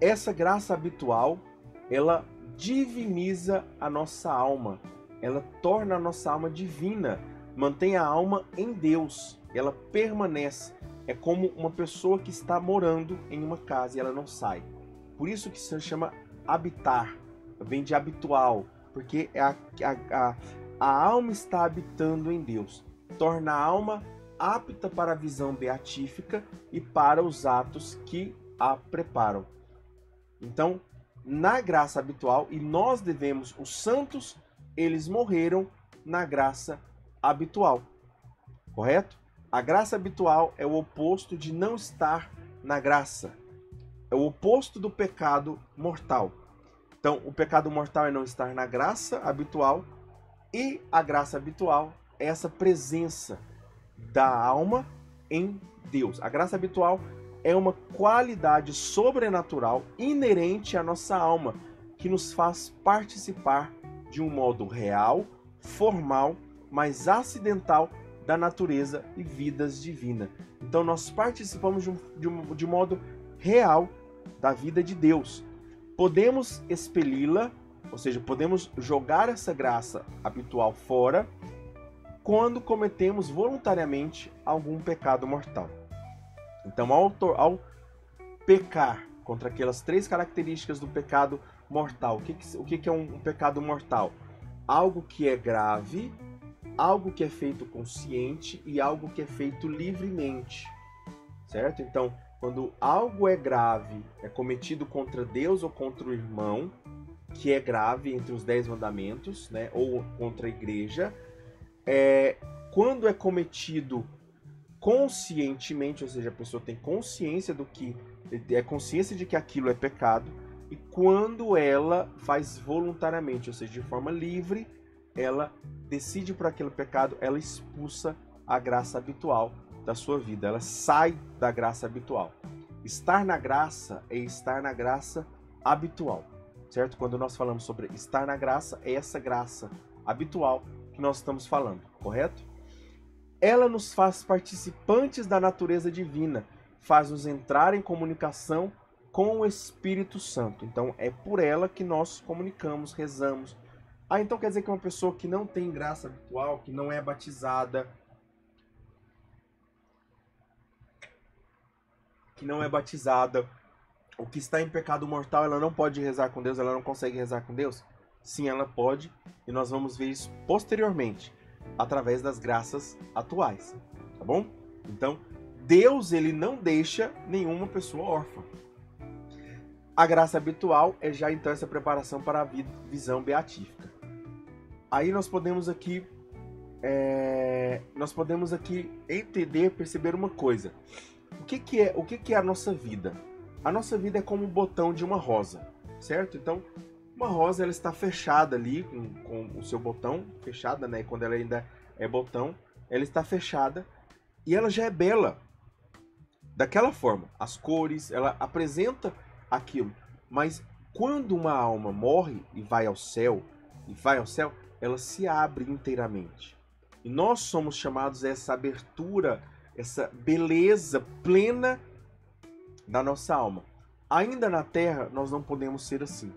Essa graça habitual, ela diviniza a nossa alma. Ela torna a nossa alma divina, mantém a alma em Deus. Ela permanece. É como uma pessoa que está morando em uma casa e ela não sai. Por isso que se chama habitar, vem de habitual, porque a alma está habitando em Deus. Torna a alma apta para a visão beatífica e para os atos que a preparam. Então, na graça habitual, e nós devemos, os santos, eles morreram na graça habitual, correto? A graça habitual é o oposto de não estar na graça. É o oposto do pecado mortal. Então, o pecado mortal é não estar na graça habitual, e a graça habitual é essa presença da alma em Deus. A graça habitual é uma qualidade sobrenatural inerente à nossa alma, que nos faz participar de um modo real, formal, mas acidental da natureza e vidas divina. Então nós participamos de modo real da vida de Deus. Podemos expeli-la, ou seja, podemos jogar essa graça habitual fora quando cometemos voluntariamente algum pecado mortal. Então, ao pecar contra aquelas três características do pecado mortal, o que é um pecado mortal? Algo que é grave, algo que é feito consciente e algo que é feito livremente, certo? Então, quando algo é grave, é cometido contra Deus ou contra o irmão, que é grave entre os 10 mandamentos, né? Ou contra a igreja, quando é cometido conscientemente, ou seja, a pessoa tem consciência consciência de que aquilo é pecado, e quando ela faz voluntariamente, ou seja, de forma livre, ela decide por aquele pecado, ela expulsa a graça habitual da sua vida, ela sai da graça habitual. Estar na graça é estar na graça habitual, certo? Quando nós falamos sobre estar na graça, é essa graça habitual que nós estamos falando, correto? Ela nos faz participantes da natureza divina, faz-nos entrar em comunicação com o Espírito Santo. Então é por ela que nós comunicamos, rezamos. Então quer dizer que uma pessoa que não tem graça habitual, que não é batizada, ou que está em pecado mortal, ela não pode rezar com Deus, ela não consegue rezar com Deus? Sim, ela pode, e nós vamos ver isso posteriormente, através das graças atuais, tá bom? Então, Deus, ele não deixa nenhuma pessoa órfã. A graça habitual é já então essa preparação para a visão beatífica. Aí nós podemos aqui entender, perceber uma coisa. O que é a nossa vida? A nossa vida é como o botão de uma rosa, certo? Então, uma rosa, ela está fechada ali, com o seu botão, fechada, né? Quando ela ainda é botão, ela está fechada e ela já é bela. Daquela forma, as cores, ela apresenta aquilo. Mas quando uma alma morre e vai ao céu, ela se abre inteiramente. E nós somos chamados a essa abertura, essa beleza plena da nossa alma. Ainda na terra, nós não podemos ser assim.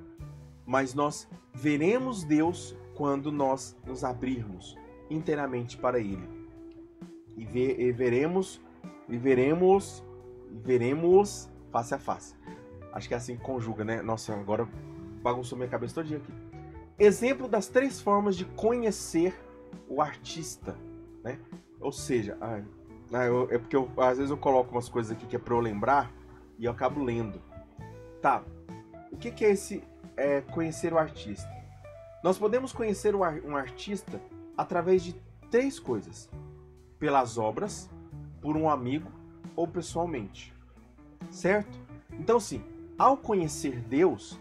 Mas nós veremos Deus quando nós nos abrirmos inteiramente para Ele. E veremos face a face. Acho que é assim que conjuga, né? Nossa, agora bagunçou minha cabeça todinha aqui. Exemplo das 3 formas de conhecer o artista, né? Ou seja, é porque às vezes eu coloco umas coisas aqui que é para eu lembrar e eu acabo lendo. Tá, o que é esse conhecer o artista? Nós podemos conhecer um artista através de 3 coisas: pelas obras, por um amigo ou pessoalmente, certo? Então, sim, ao conhecer Deus,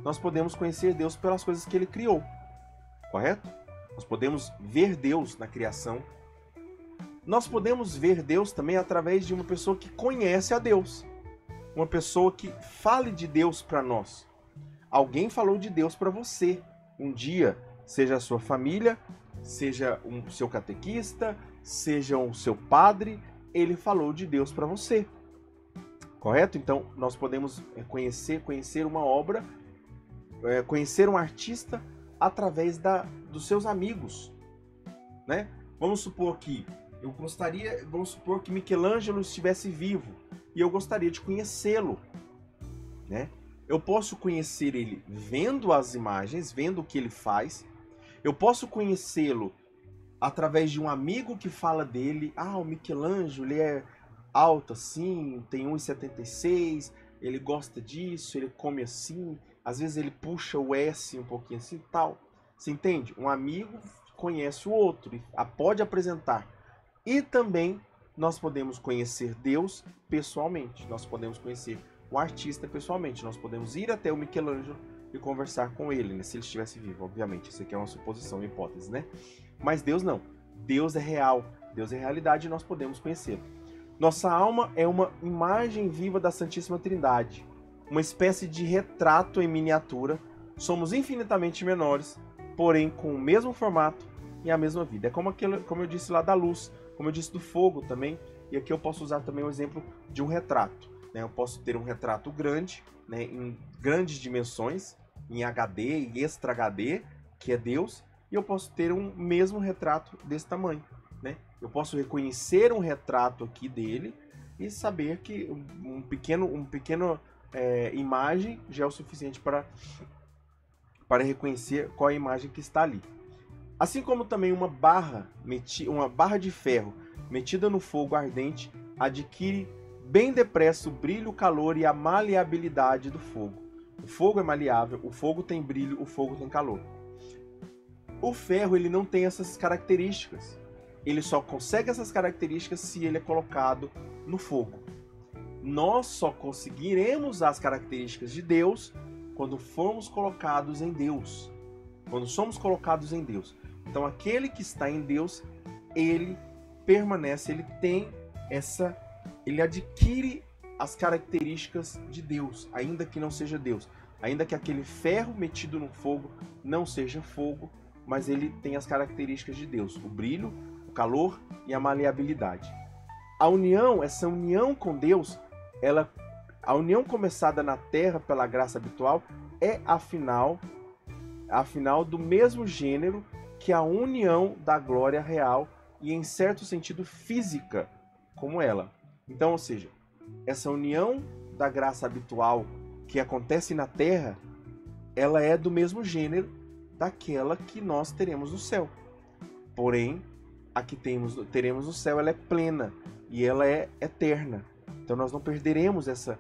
nós podemos conhecer Deus pelas coisas que Ele criou, correto? Nós podemos ver Deus na criação. Nós podemos ver Deus também através de uma pessoa que conhece a Deus, uma pessoa que fale de Deus para nós. Alguém falou de Deus para você um dia, seja a sua família, seja o seu catequista, seja o seu padre, ele falou de Deus para você. Correto? Então, nós podemos conhecer uma obra, conhecer um artista através dos seus amigos, né? Vamos supor que Michelangelo estivesse vivo e eu gostaria de conhecê-lo, né? Eu posso conhecer ele vendo as imagens, vendo o que ele faz. Eu posso conhecê-lo através de um amigo que fala dele. Ah, o Michelangelo, ele é alto assim, tem 1,76, ele gosta disso, ele come assim. Às vezes ele puxa o S um pouquinho assim e tal. Você entende? Um amigo conhece o outro e pode apresentar. E também nós podemos conhecer Deus pessoalmente. Nós podemos conhecer o artista pessoalmente. Nós podemos ir até o Michelangelo e conversar com ele, né? Se ele estivesse vivo, obviamente. Isso aqui é uma suposição, uma hipótese, né? Mas Deus não. Deus é real. Deus é realidade e nós podemos conhecê-lo. Nossa alma é uma imagem viva da Santíssima Trindade. Uma espécie de retrato em miniatura. Somos infinitamente menores, porém com o mesmo formato e a mesma vida. É como eu disse lá da luz, como eu disse do fogo também. E aqui eu posso usar também o exemplo de um retrato. Eu posso ter um retrato grande, né, em grandes dimensões, em HD e Extra HD, que é Deus, e eu posso ter um mesmo retrato desse tamanho, né? Eu posso reconhecer um retrato aqui dele e saber que um pequeno imagem já é o suficiente para reconhecer qual é a imagem que está ali. Assim como também uma barra de ferro metida no fogo ardente adquire bem depressa o brilho, o calor e a maleabilidade do fogo. O fogo é maleável, o fogo tem brilho, o fogo tem calor. O ferro ele não tem essas características. Ele só consegue essas características se ele é colocado no fogo. Nós só conseguiremos as características de Deus quando formos colocados em Deus. Quando somos colocados em Deus. Então aquele que está em Deus, ele permanece, ele adquire as características de Deus, ainda que não seja Deus. Ainda que aquele ferro metido no fogo não seja fogo, mas ele tem as características de Deus, o brilho, o calor e a maleabilidade. Essa união com Deus, a união começada na terra pela graça habitual é afinal do mesmo gênero que a união da glória real e em certo sentido física como ela. Então, ou seja, essa união da graça habitual que acontece na terra, ela é do mesmo gênero daquela que nós teremos no céu. Porém, a que teremos no céu, ela é plena e ela é eterna. Então nós não perderemos essa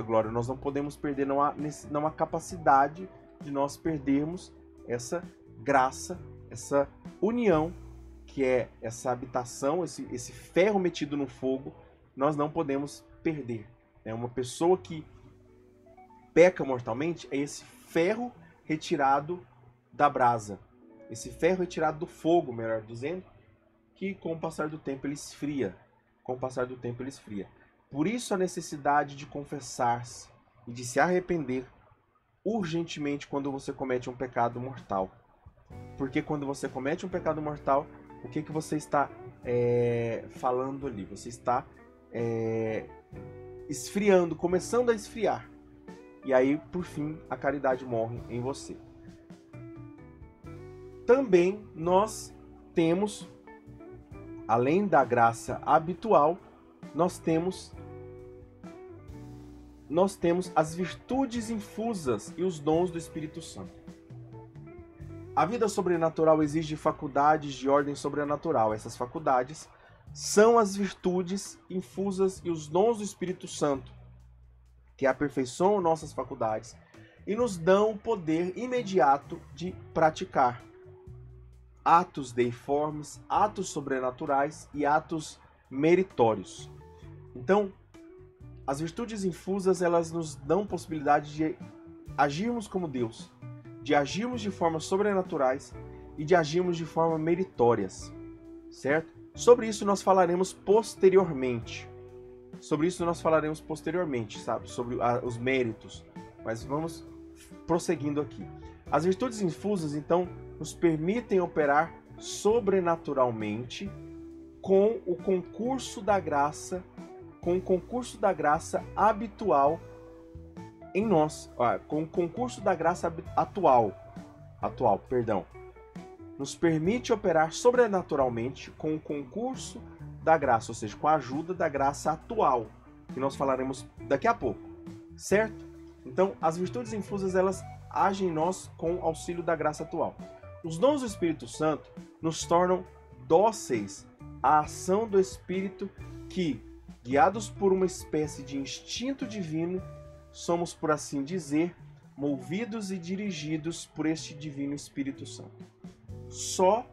glória, nós não podemos perder, não há capacidade de nós perdermos essa graça, essa união, que é essa habitação, esse ferro metido no fogo, nós não podemos perder. Uma pessoa que peca mortalmente é esse ferro retirado da brasa, esse ferro retirado do fogo, melhor dizendo, que com o passar do tempo ele esfria. Por isso a necessidade de confessar-se e de se arrepender urgentemente quando você comete um pecado mortal. Porque quando você comete um pecado mortal, o que você está falando ali? Você está esfriando, começando a esfriar. E aí, por fim, a caridade morre em você. Também nós temos, além da graça habitual, nós temos as virtudes infusas e os dons do Espírito Santo. A vida sobrenatural exige faculdades de ordem sobrenatural. Essas faculdades são as virtudes infusas e os dons do Espírito Santo, que aperfeiçoam nossas faculdades e nos dão o poder imediato de praticar atos deiformes, atos sobrenaturais e atos meritórios. Então, as virtudes infusas, elas nos dão possibilidade de agirmos como Deus, de agirmos de formas sobrenaturais e de agirmos de forma meritórias, certo? Sobre isso nós falaremos posteriormente. Sabe? Sobre os méritos. Mas vamos prosseguindo aqui. As virtudes infusas, então, nos permitem operar sobrenaturalmente com o concurso da graça, habitual em nós, com o concurso da graça atual, nos permite operar sobrenaturalmente com o concurso da graça, ou seja, com a ajuda da graça atual, que nós falaremos daqui a pouco, certo? Então, as virtudes infusas, elas agem em nós com auxílio da graça atual. Os dons do Espírito Santo nos tornam dóceis à ação do Espírito que, guiados por uma espécie de instinto divino, somos, por assim dizer, movidos e dirigidos por este divino Espírito Santo. Só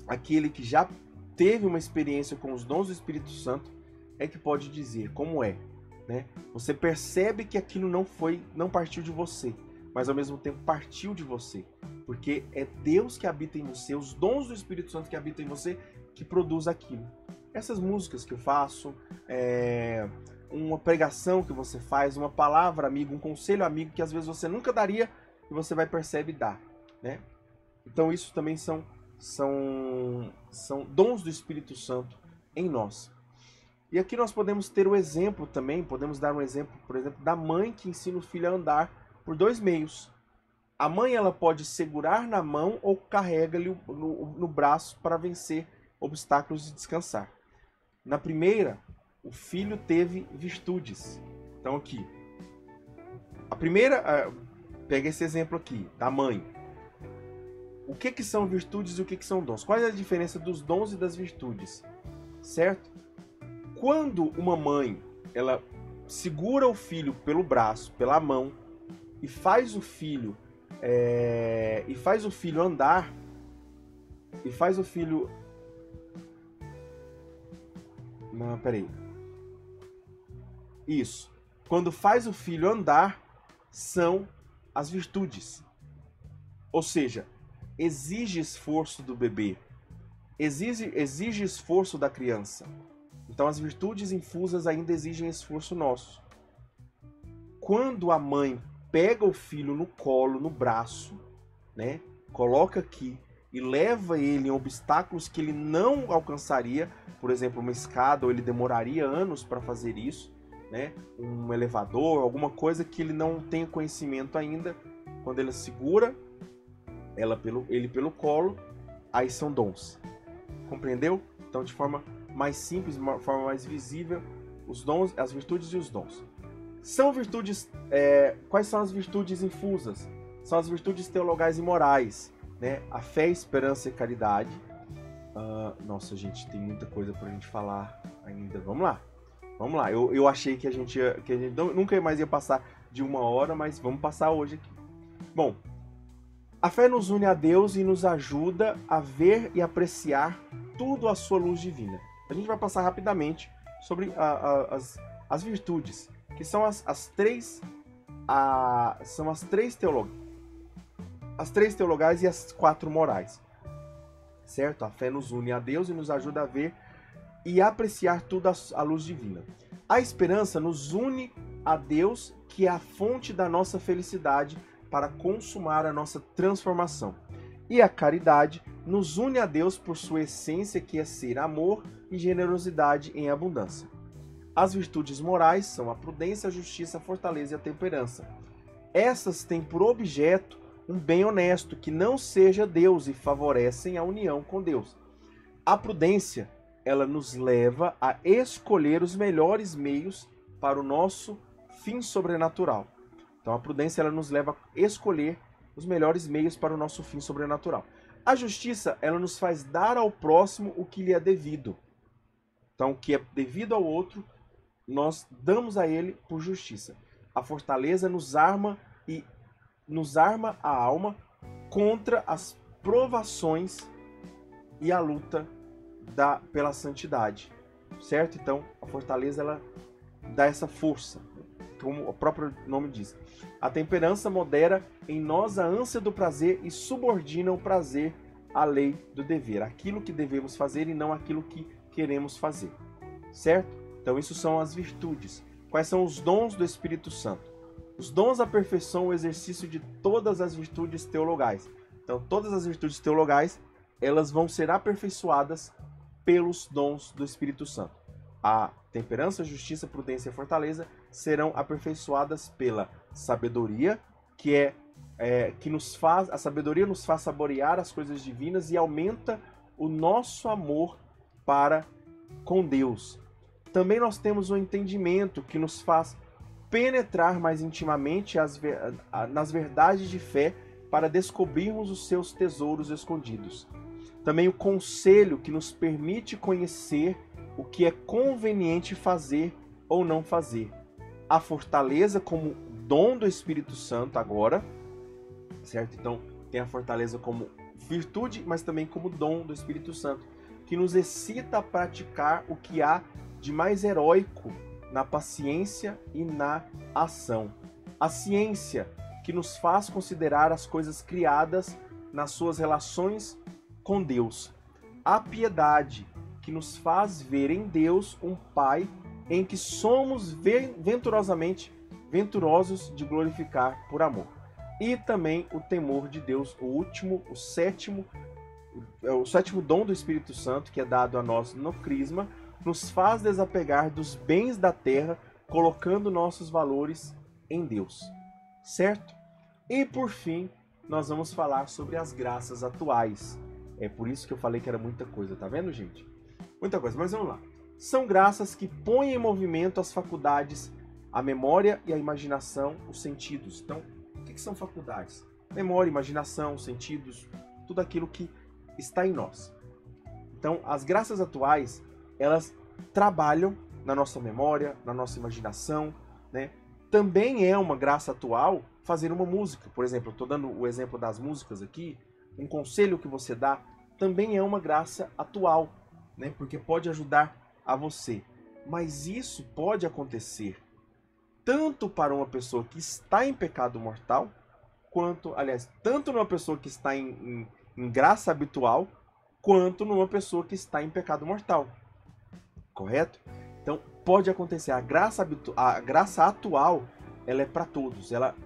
aquele que já teve uma experiência com os dons do Espírito Santo é que pode dizer como é, né? Você percebe que aquilo não partiu de você, mas ao mesmo tempo partiu de você, porque é Deus que habita em você, os dons do Espírito Santo que habitam em você, que produz aquilo. Essas músicas que eu faço, uma pregação que você faz, uma palavra amiga, um conselho amigo que às vezes você nunca daria e você vai perceber e dá, né? Então isso também são dons do Espírito Santo em nós. E aqui nós podemos ter o exemplo também, podemos dar um exemplo, por exemplo, da mãe que ensina o filho a andar por dois meios. A mãe, ela pode segurar na mão ou carrega-lhe no braço para vencer obstáculos e descansar. Na primeira, o filho teve virtudes. Então aqui, a primeira, pega esse exemplo aqui, da mãe. O que são virtudes e o que são dons? Qual é a diferença dos dons e das virtudes? Certo? Quando uma mãe, ela segura o filho pelo braço, pela mão, e faz o filho andar, não, peraí. Isso. Quando faz o filho andar, são as virtudes. Ou seja, exige esforço do bebê, exige esforço da criança. Então as virtudes infusas ainda exigem esforço nosso. Quando a mãe pega o filho no colo, no braço, né, coloca aqui e leva ele em obstáculos que ele não alcançaria, por exemplo, uma escada, ou ele demoraria anos para fazer isso, né, um elevador, alguma coisa que ele não tem conhecimento ainda, quando ela segura ele pelo colo, aí são dons. Compreendeu? Então, de forma mais simples, de uma forma mais visível, os dons, as virtudes e os dons. São virtudes. Quais são as virtudes infusas? São as virtudes teologais e morais, né? A fé, esperança e caridade. Nossa, gente, tem muita coisa pra gente falar ainda. Vamos lá. Eu achei que a gente nunca mais ia passar de 1 hora, mas vamos passar hoje aqui. Bom, a fé nos une a Deus e nos ajuda a ver e apreciar tudo à sua luz divina. A gente vai passar rapidamente sobre as virtudes, que são as três teologais e as 4 morais. Certo? A fé nos une a Deus e nos ajuda a ver e apreciar tudo à luz divina. A esperança nos une a Deus, que é a fonte da nossa felicidade, para consumar a nossa transformação. E a caridade nos une a Deus por sua essência, que é ser amor e generosidade em abundância. As virtudes morais são a prudência, a justiça, a fortaleza e a temperança. Essas têm por objeto um bem honesto, que não seja Deus, e favorecem a união com Deus. A prudência, ela nos leva a escolher os melhores meios para o nosso fim sobrenatural. Então a prudência, ela nos leva a escolher os melhores meios para o nosso fim sobrenatural. A justiça, ela nos faz dar ao próximo o que lhe é devido. Então o que é devido ao outro, nós damos a ele por justiça. A fortaleza nos arma a alma contra as provações e a luta pela santidade. certo? Então, a fortaleza, ela dá essa força, como o próprio nome diz. A temperança modera em nós a ânsia do prazer e subordina o prazer à lei do dever, aquilo que devemos fazer e não aquilo que queremos fazer, certo? Então, isso são as virtudes. Quais são os dons do Espírito Santo? Os dons aperfeiçoam o exercício de todas as virtudes teologais. Então, todas as virtudes teologais, elas vão ser aperfeiçoadas pelos dons do Espírito Santo. A temperança, justiça, prudência e fortaleza serão aperfeiçoadas pela sabedoria, que nos faz, a sabedoria nos faz saborear as coisas divinas e aumenta o nosso amor para com Deus. Também nós temos o entendimento, que nos faz penetrar mais intimamente nas verdades de fé para descobrirmos os seus tesouros escondidos. Também o conselho, que nos permite conhecer o que é conveniente fazer ou não fazer. A fortaleza como dom do Espírito Santo agora, certo? Então, tem a fortaleza como virtude, mas também como dom do Espírito Santo, que nos excita a praticar o que há de mais heróico na paciência e na ação. A ciência, que nos faz considerar as coisas criadas nas suas relações com Deus. A piedade, que nos faz ver em Deus um Pai em que somos venturosos de glorificar por amor. E também o temor de Deus, o sétimo dom do Espírito Santo, que é dado a nós no crisma, nos faz desapegar dos bens da terra, colocando nossos valores em Deus, certo? E por fim, nós vamos falar sobre as graças atuais. É por isso que eu falei que era muita coisa, tá vendo, gente? Muita coisa, mas vamos lá. São graças que põem em movimento as faculdades, a memória e a imaginação, os sentidos. Então, o que são faculdades? Memória, imaginação, sentidos, tudo aquilo que está em nós. Então, as graças atuais, elas trabalham na nossa memória, na nossa imaginação, né? Também é uma graça atual fazer uma música. Por exemplo, eu estou dando o exemplo das músicas aqui. Um conselho que você dá também é uma graça atual, né? Porque pode ajudar a você. Mas isso pode acontecer tanto para uma pessoa que está em pecado mortal, tanto numa pessoa que está em graça habitual, quanto numa pessoa que está em pecado mortal. Correto? Então, pode acontecer. A graça atual, ela é para todos. Ela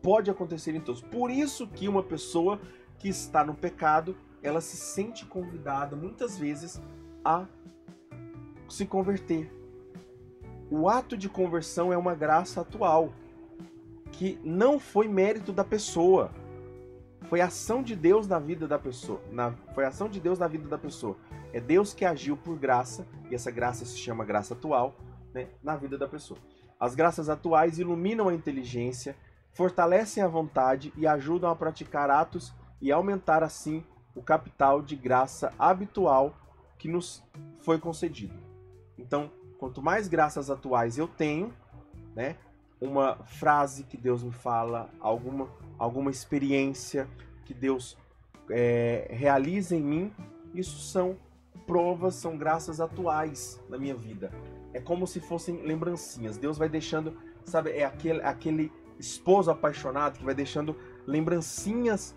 pode acontecer em todos. Por isso que uma pessoa que está no pecado, ela se sente convidada, muitas vezes, a se converter. O ato de conversão é uma graça atual, que não foi mérito da pessoa. Foi ação de Deus na vida da pessoa. Foi ação de Deus na vida da pessoa. É Deus que agiu por graça, e essa graça se chama graça atual, né, na vida da pessoa. As graças atuais iluminam a inteligência, fortalecem a vontade e ajudam a praticar atos e aumentar assim o capital de graça habitual que nos foi concedido. Então, quanto mais graças atuais eu tenho, né, uma frase que Deus me fala, alguma experiência que Deus realiza em mim, isso são provas, são graças atuais na minha vida. É como se fossem lembrancinhas. Deus vai deixando, sabe, é aquele esposo apaixonado que vai deixando lembrancinhas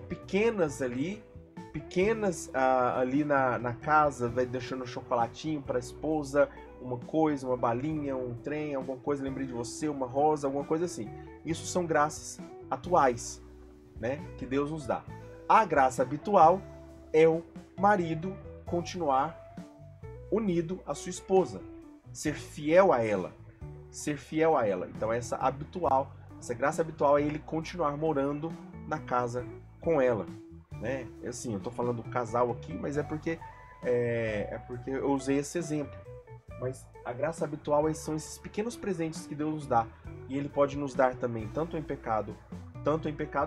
pequenas ali na casa, vai deixando um chocolatinho para a esposa, uma coisa, uma balinha, um trem, alguma coisa, lembrei de você, uma rosa, alguma coisa assim. Isso são graças atuais, né, que Deus nos dá. A graça habitual é o marido continuar unido à sua esposa, ser fiel a ela. Então essa graça habitual é ele continuar morando na casa com ela, né? Assim, eu tô falando do casal aqui, mas é porque eu usei esse exemplo. Mas a graça habitual são esses pequenos presentes que Deus nos dá, e ele pode nos dar também tanto em pecado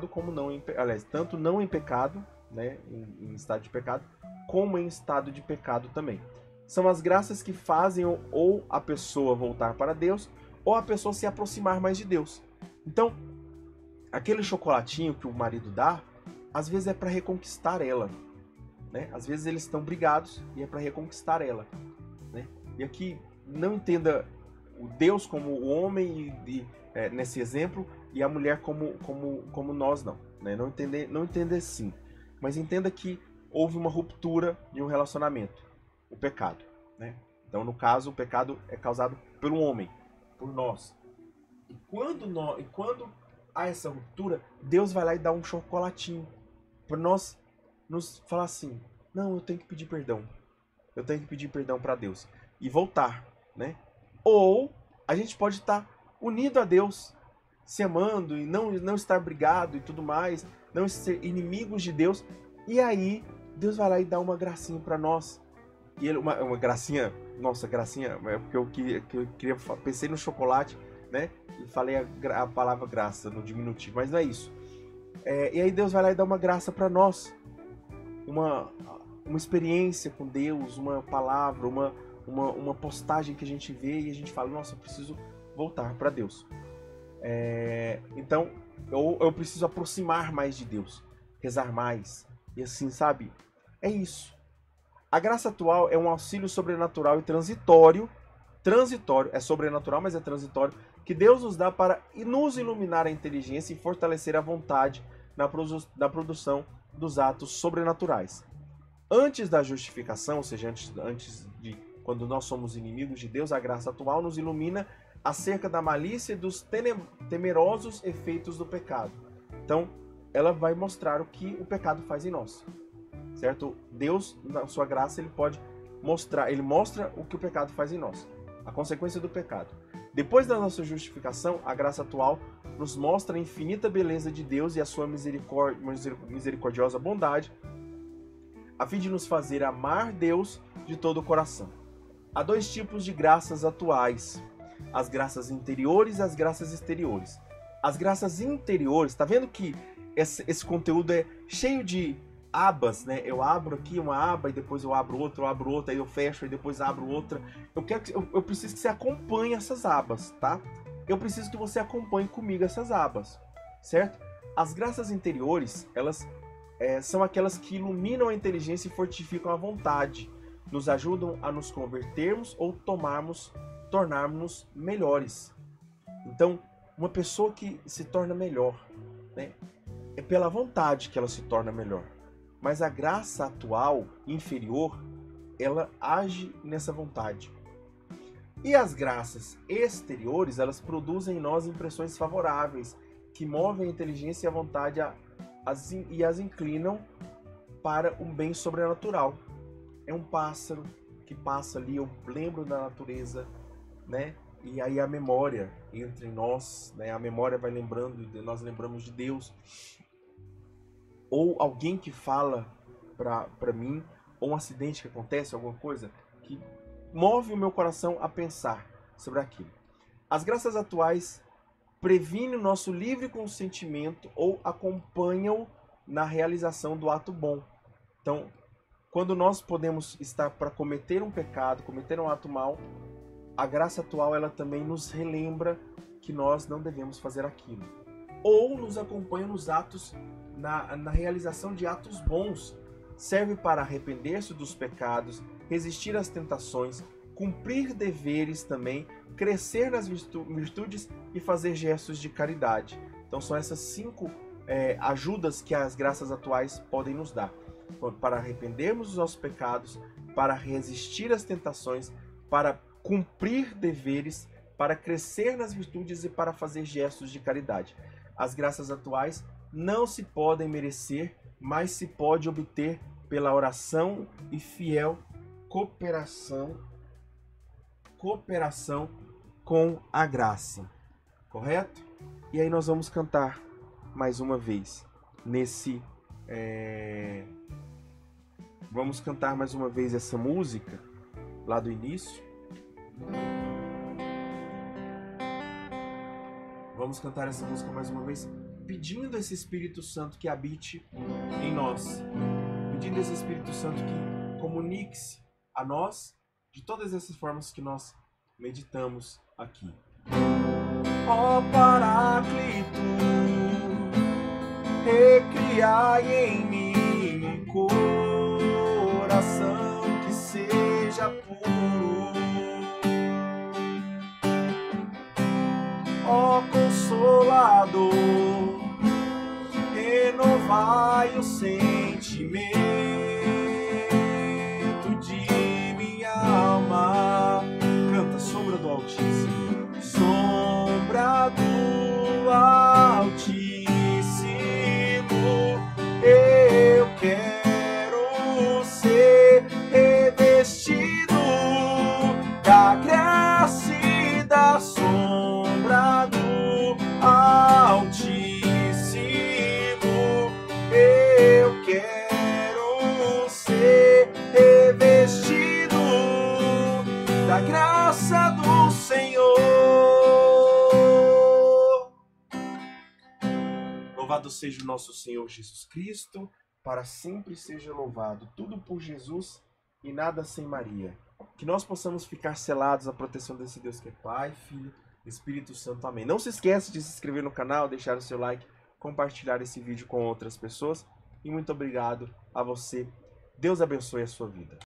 como não em pecado, aliás, tanto não em pecado, né, em estado de pecado, como em estado de pecado também. São as graças que fazem ou a pessoa voltar para Deus, ou a pessoa se aproximar mais de Deus. Então, aquele chocolatinho que o marido dá, às vezes é para reconquistar ela, né? Às vezes eles estão brigados e é para reconquistar ela. E aqui não entenda o Deus como o homem nesse exemplo e a mulher como nós não, né? Não entender sim, mas entenda que houve uma ruptura de um relacionamento, o pecado, né? Então no caso o pecado é causado pelo homem, por nós. E quando há essa ruptura, Deus vai lá e dá um chocolatinho para nós nos falar assim: não, eu tenho que pedir perdão. Eu tenho que pedir perdão para Deus e voltar, né? Ou a gente pode estar unido a Deus, se amando e não estar brigado e tudo mais, não ser inimigos de Deus. E aí Deus vai lá e dá uma gracinha para nós. E ele, uma gracinha, nossa, gracinha, é porque eu queria, pensei no chocolate, né? E falei a palavra graça no diminutivo, mas não é isso. E aí Deus vai lá e dá uma graça para nós, uma experiência com Deus, uma palavra, uma postagem que a gente vê e a gente fala: nossa, eu preciso voltar para Deus. Então, eu preciso aproximar mais de Deus, rezar mais, e assim, sabe? É isso. A graça atual é um auxílio sobrenatural e transitório, é sobrenatural, mas é transitório, que Deus nos dá para nos iluminar a inteligência e fortalecer a vontade na produção dos atos sobrenaturais. Antes da justificação, ou seja, antes de quando nós somos inimigos de Deus, a graça atual nos ilumina acerca da malícia e dos temerosos efeitos do pecado. Então, ela vai mostrar o que o pecado faz em nós, certo? Deus, na sua graça, ele mostra o que o pecado faz em nós, a consequência do pecado. Depois da nossa justificação, a graça atual nos mostra a infinita beleza de Deus e a sua misericordiosa bondade, a fim de nos fazer amar Deus de todo o coração. Há dois tipos de graças atuais: as graças interiores e as graças exteriores. As graças interiores, tá vendo que esse conteúdo é cheio de abas, né? Eu abro aqui uma aba e depois eu abro outra, aí eu fecho e depois abro outra. Eu preciso que você acompanhe essas abas, tá? Eu preciso que você acompanhe comigo essas abas, certo? As graças interiores, elas são aquelas que iluminam a inteligência e fortificam a vontade, nos ajudam a nos convertermos ou tornarmos melhores. Então, uma pessoa que se torna melhor, né? É pela vontade que ela se torna melhor. Mas a graça atual, inferior, ela age nessa vontade. E as graças exteriores, elas produzem em nós impressões favoráveis, que movem a inteligência e a vontade e as inclinam para um bem sobrenatural. É um pássaro que passa ali, eu lembro da natureza, né? E aí a memória entra em nós, né? A memória vai lembrando, nós lembramos de Deus. Ou alguém que fala para mim, ou um acidente que acontece, alguma coisa que move o meu coração a pensar sobre aquilo. As graças atuais previnem o nosso livre consentimento ou acompanham na realização do ato bom. Então, quando nós podemos estar para cometer um pecado, cometer um ato mal, a graça atual ela também nos relembra que nós não devemos fazer aquilo. Ou nos acompanha nos atos, na realização de atos bons. Serve para arrepender-se dos pecados, resistir às tentações, cumprir deveres também, crescer nas virtudes e fazer gestos de caridade. Então são essas 5 ajudas que as graças atuais podem nos dar. Para arrependermos dos nossos pecados, para resistir às tentações, para cumprir deveres, para crescer nas virtudes e para fazer gestos de caridade. As graças atuais não se podem merecer, mas se pode obter pela oração e fiel cooperação com a graça. Correto? E aí nós vamos cantar mais uma vez vamos cantar mais uma vez essa música lá do início. Vamos cantar essa música mais uma vez, pedindo esse Espírito Santo que habite em nós, pedindo esse Espírito Santo que comunique-se a nós de todas essas formas que nós meditamos aqui. Ó Paráclito, recriai em mim um coração que seja puro, Consolador, renovai o sentimento de minha alma. Canta, sombra do Altíssimo, sombra do Altíssimo, eu quero ser revestido da graça e da sombra do Altíssimo, eu quero ser revestido da graça do Senhor. Louvado seja o nosso Senhor Jesus Cristo, para sempre seja louvado. Tudo por Jesus e nada sem Maria. Que nós possamos ficar selados à proteção desse Deus que é Pai, Filho, Espírito Santo. Amém. Não se esqueça de se inscrever no canal, deixar o seu like, compartilhar esse vídeo com outras pessoas. E muito obrigado a você. Deus abençoe a sua vida.